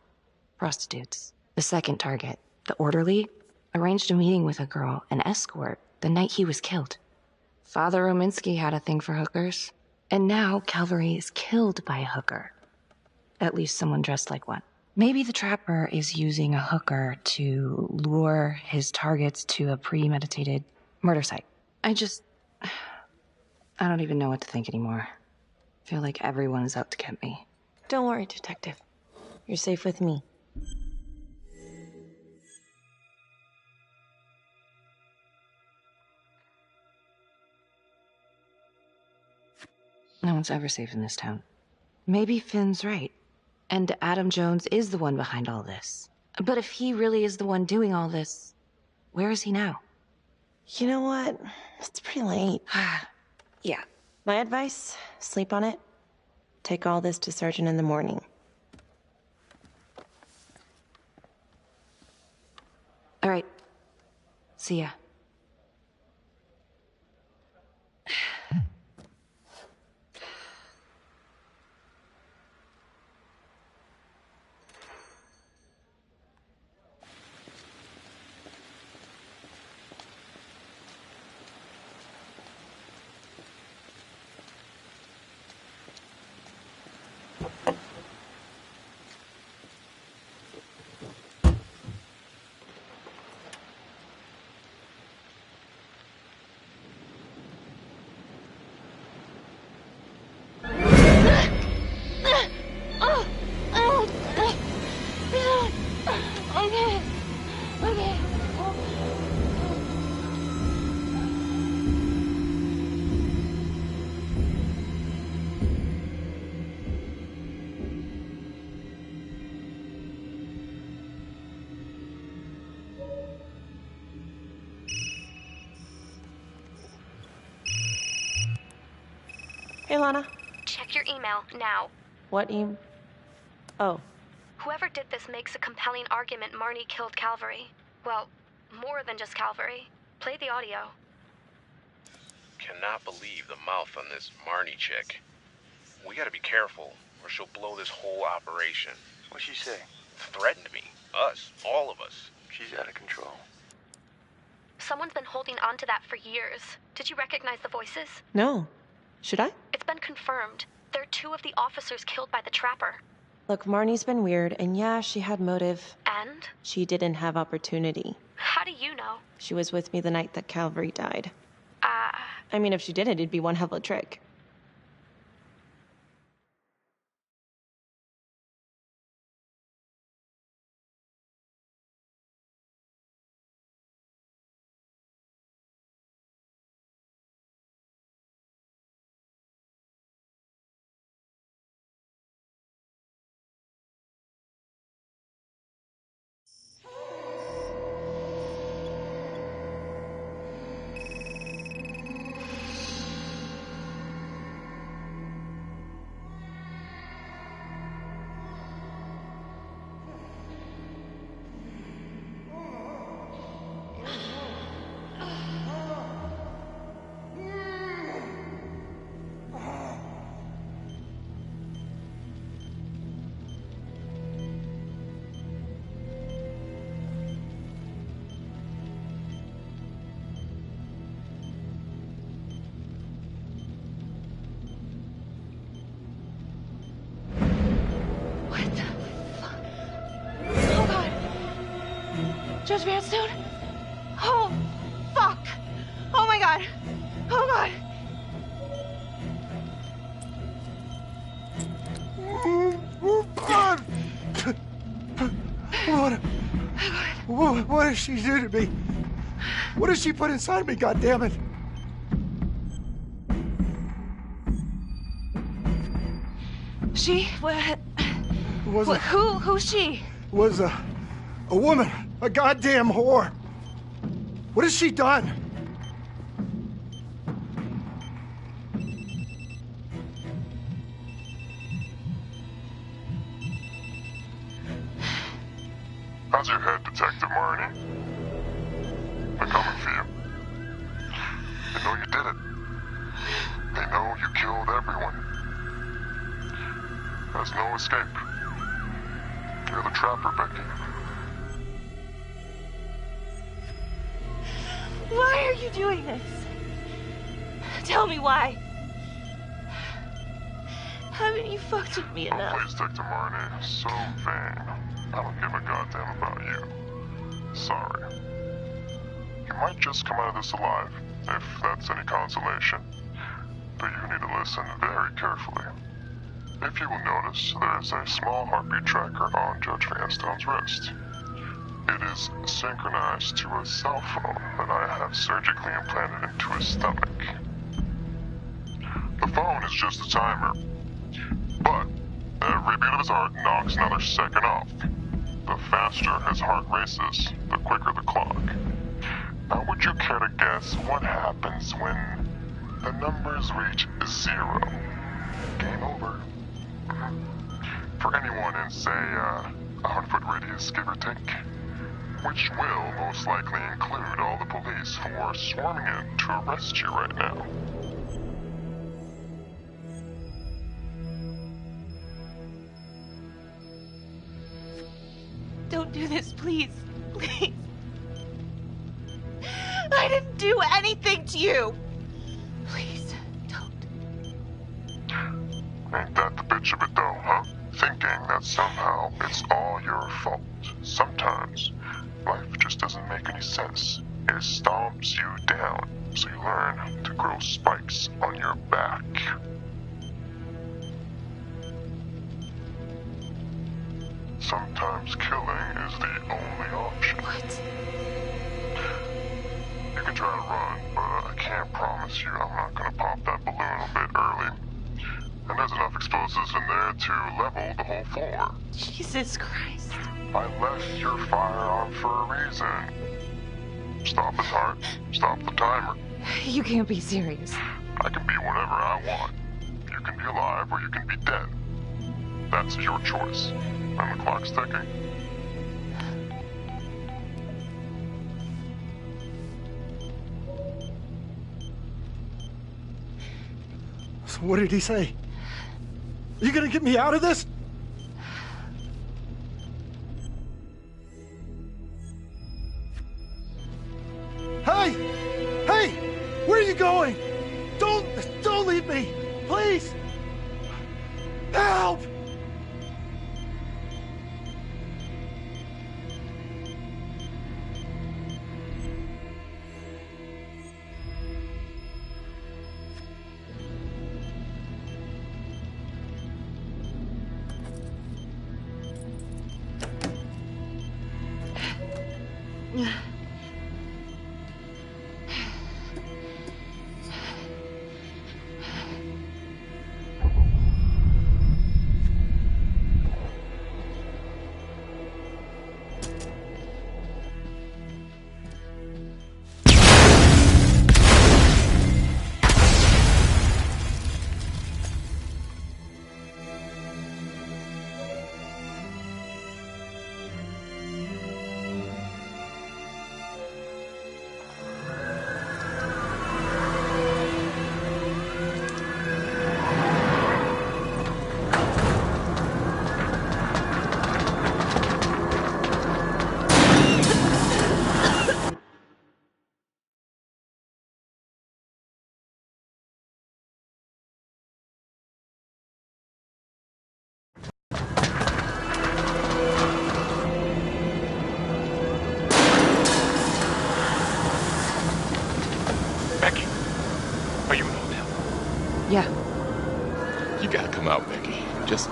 Prostitutes. The second target, the orderly, arranged a meeting with a girl, an escort, the night he was killed. Father Rominsky had a thing for hookers. And now Calvary is killed by a hooker. At least someone dressed like one. Maybe the trapper is using a hooker to lure his targets to a premeditated murder site. I don't even know what to think anymore. I feel like everyone is out to get me. Don't worry, Detective. You're safe with me. No one's ever safe in this town. Maybe Finn's right. And Adam Jones is the one behind all this. But if he really is the one doing all this, where is he now? You know what? It's pretty late. Yeah. My advice, sleep on it. Take all this to Sergeant in the morning. See ya. Hey, Lana. Check your email now. What Oh. Whoever did this makes a compelling argument Marnie killed Calvary. Well, more than just Calvary. Play the audio. Cannot believe the mouth on this Marnie chick. We gotta be careful, or she'll blow this whole operation. What'd she say? Threatened me. Us. All of us. She's out of control. Someone's been holding on to that for years. Did you recognize the voices? No. Should I? It's been confirmed. They're two of the officers killed by the trapper. Look, Marnie's been weird, and yeah, she had motive. And? She didn't have opportunity. How do you know? She was with me the night that Calvary died. I mean, if she didn't, it'd be one hell of a trick. Judge Vanstone? Oh, fuck! Oh my god! Oh god! What does she do to me? What does she put inside me, goddammit? She? What? Was a, who's she? Was a woman, a goddamn whore. What has she done? How's your head, Detective Marnie? They're coming for you. They know you did it. They know you killed everyone. There's no escape. You're the trapper, Becky. Why are you doing this? Tell me why. Haven't you fucked with me enough? Please, Detective Marnie. So vain. I don't give a goddamn about you. Sorry. You might just come out of this alive, if that's any consolation. But you need to listen very carefully. If you will notice, there is a small heartbeat tracker on Judge Vanstone's wrist. It is synchronized to a cell phone that I have surgically implanted into his stomach. The phone is just a timer, but every beat of his heart knocks another second off. The faster his heart races, the quicker the clock. Now, would you care to guess what happens when the numbers reach 0? Game over. For anyone in, say, a 100-foot radius, give or take. which will most likely include all the police who are swarming in to arrest you right now. Don't do this, please. Please. I didn't do anything to you. Please, don't. Ain't that the bitch of it though, huh? Thinking that somehow it's all your fault. Sometimes life just doesn't make any sense. It stomps you down, so you learn to grow spikes on your back. Sometimes killing is the only option. What? You can try to run, but I can't promise you I'm not gonna pop that balloon a bit early. And there's enough explosives in there to level the whole floor. Jesus Christ. I left your firearm for a reason. Stop his heart, stop the timer. You can't be serious. I can be whatever I want. You can be alive or you can be dead. That's your choice. And the clock's ticking. So what did he say? Are you gonna get me out of this? Hey! Hey! Where are you going? Don't leave me! Please! Help! Yeah. You gotta come out, Becky. Just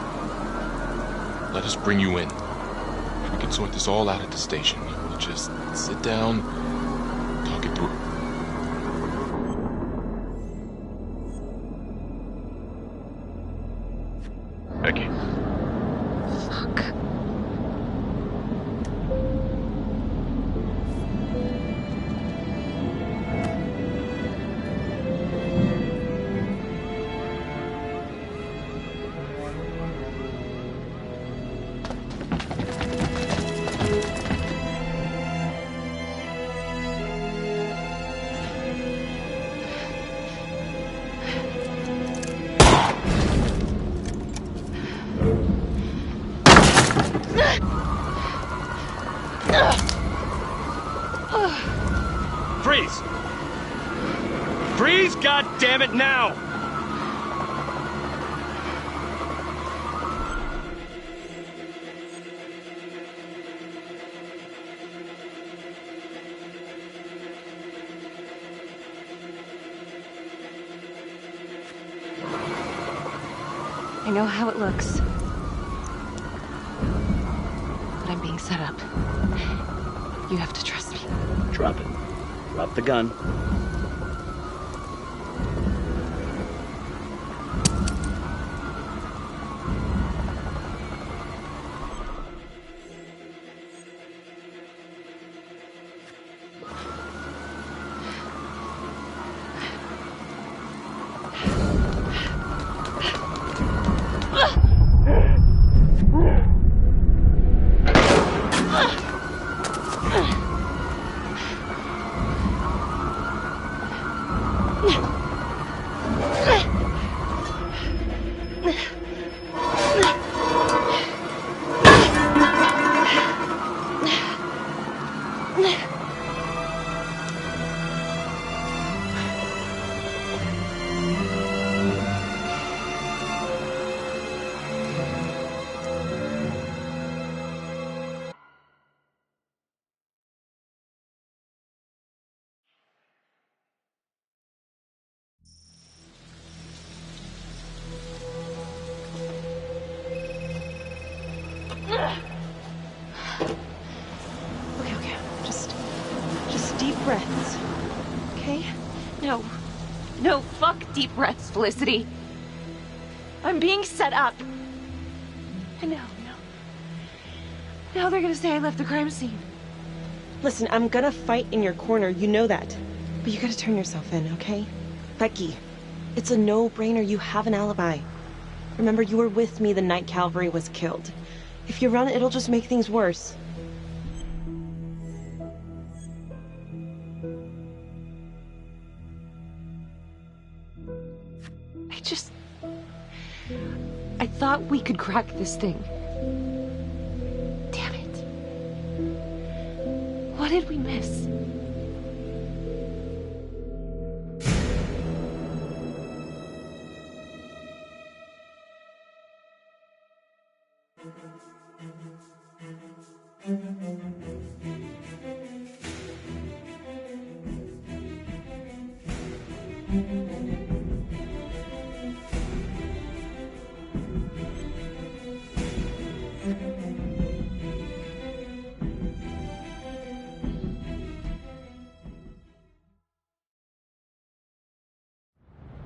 let us bring you in. We can sort this all out at the station. We'll just sit down, talk it through. Becky. Fuck. Freeze! Freeze, goddammit, now! I know how it looks. But I'm being set up. You have to trust me. Drop it. Drop the gun. deep breaths, Felicity. I'm being set up. And now they're gonna say I left the crime scene. Listen, I'm gonna fight in your corner, you know that. But you gotta turn yourself in, okay? Becky, it's a no-brainer. You have an alibi. Remember, you were with me the night Calvary was killed. If you run, it'll just make things worse. I thought we could crack this thing. Damn it. What did we miss?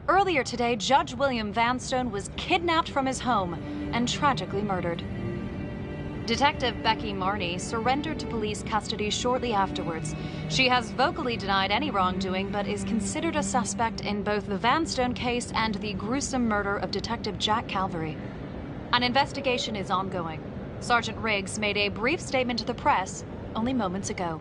Earlier today, Judge William Vanstone was kidnapped from his home and tragically murdered. Detective Becky Marney surrendered to police custody shortly afterwards. She has vocally denied any wrongdoing, but is considered a suspect in both the Vanstone case and the gruesome murder of Detective Jack Calvary. An investigation is ongoing. Sergeant Riggs made a brief statement to the press only moments ago.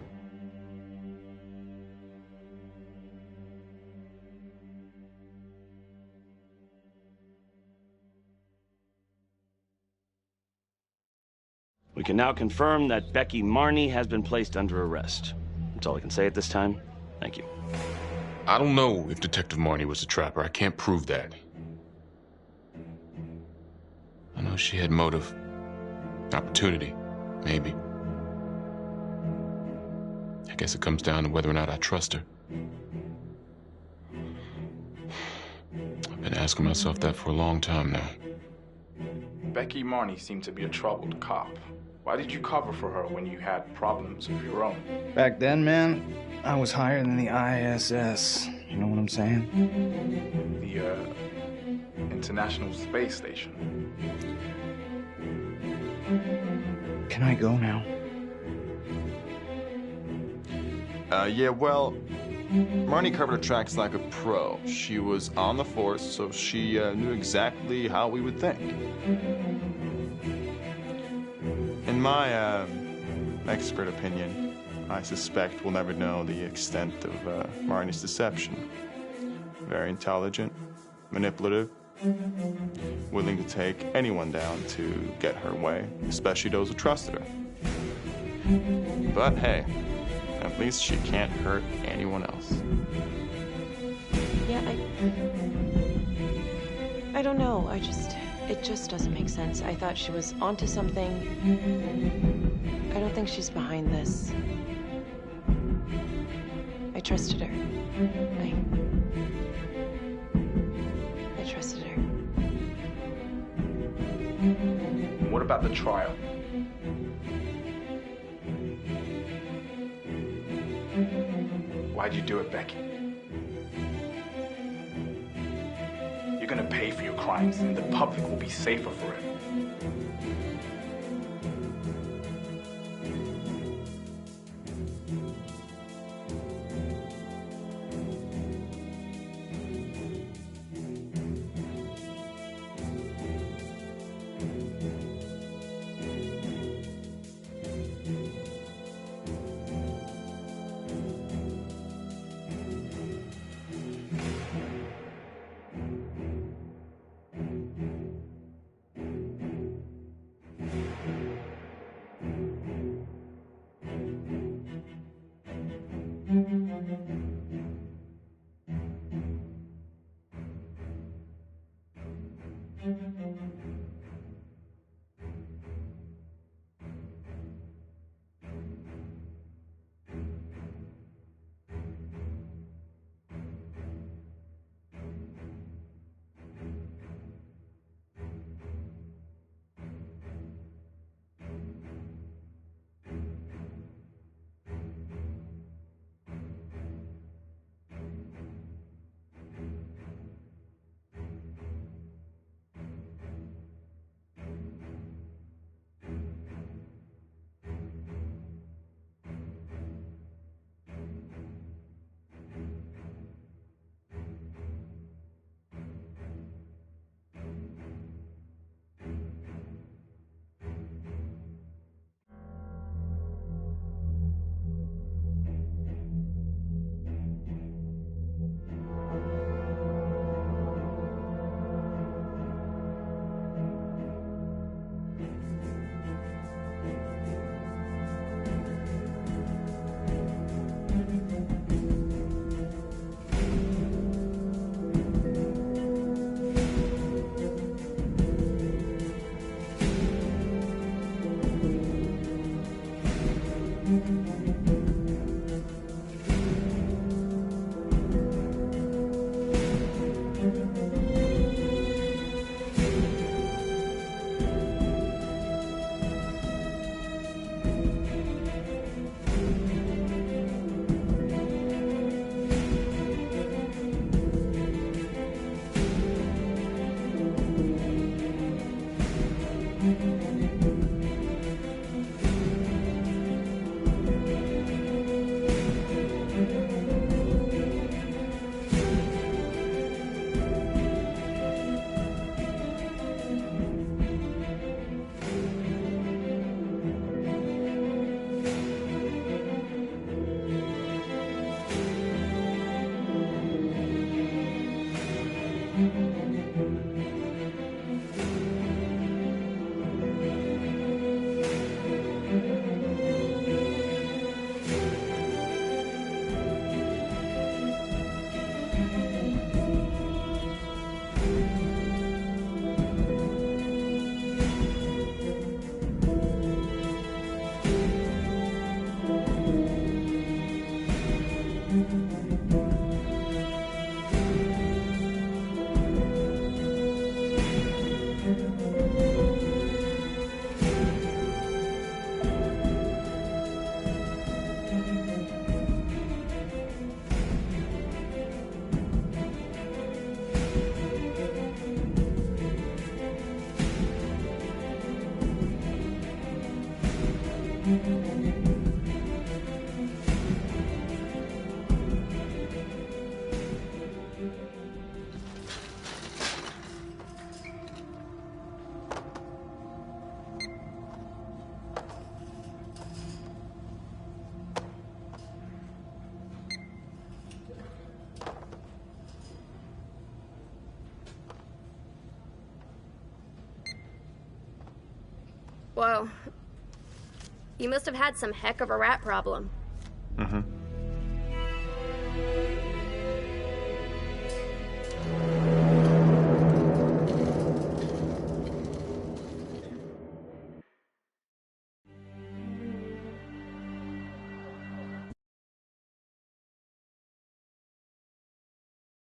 We can now confirm that Becky Marney has been placed under arrest. That's all I can say at this time. Thank you. I don't know if Detective Marney was a trapper. I can't prove that. I know she had motive. Opportunity. Maybe. I guess it comes down to whether or not I trust her. I've been asking myself that for a long time now. Becky Marney seemed to be a troubled cop. Why did you cover for her when you had problems of your own? Back then, man, I was higher than the ISS. You know what I'm saying? The, International Space Station. Can I go now? Yeah, well, Marney covered her tracks like a pro. She was on the force, so she knew exactly how we would think. In my expert opinion, I suspect we'll never know the extent of Marney's deception. Very intelligent, manipulative, willing to take anyone down to get her way, especially those who trusted her. But hey, at least she can't hurt anyone else. Yeah, I don't know. It just doesn't make sense. I thought she was onto something. I don't think she's behind this. I trusted her. I trusted her. What about the trial? Why'd you do it, Becky? You're gonna pay for your crimes, and the public will be safer for it. Whoa. You must have had some heck of a rat problem. Mm-hmm.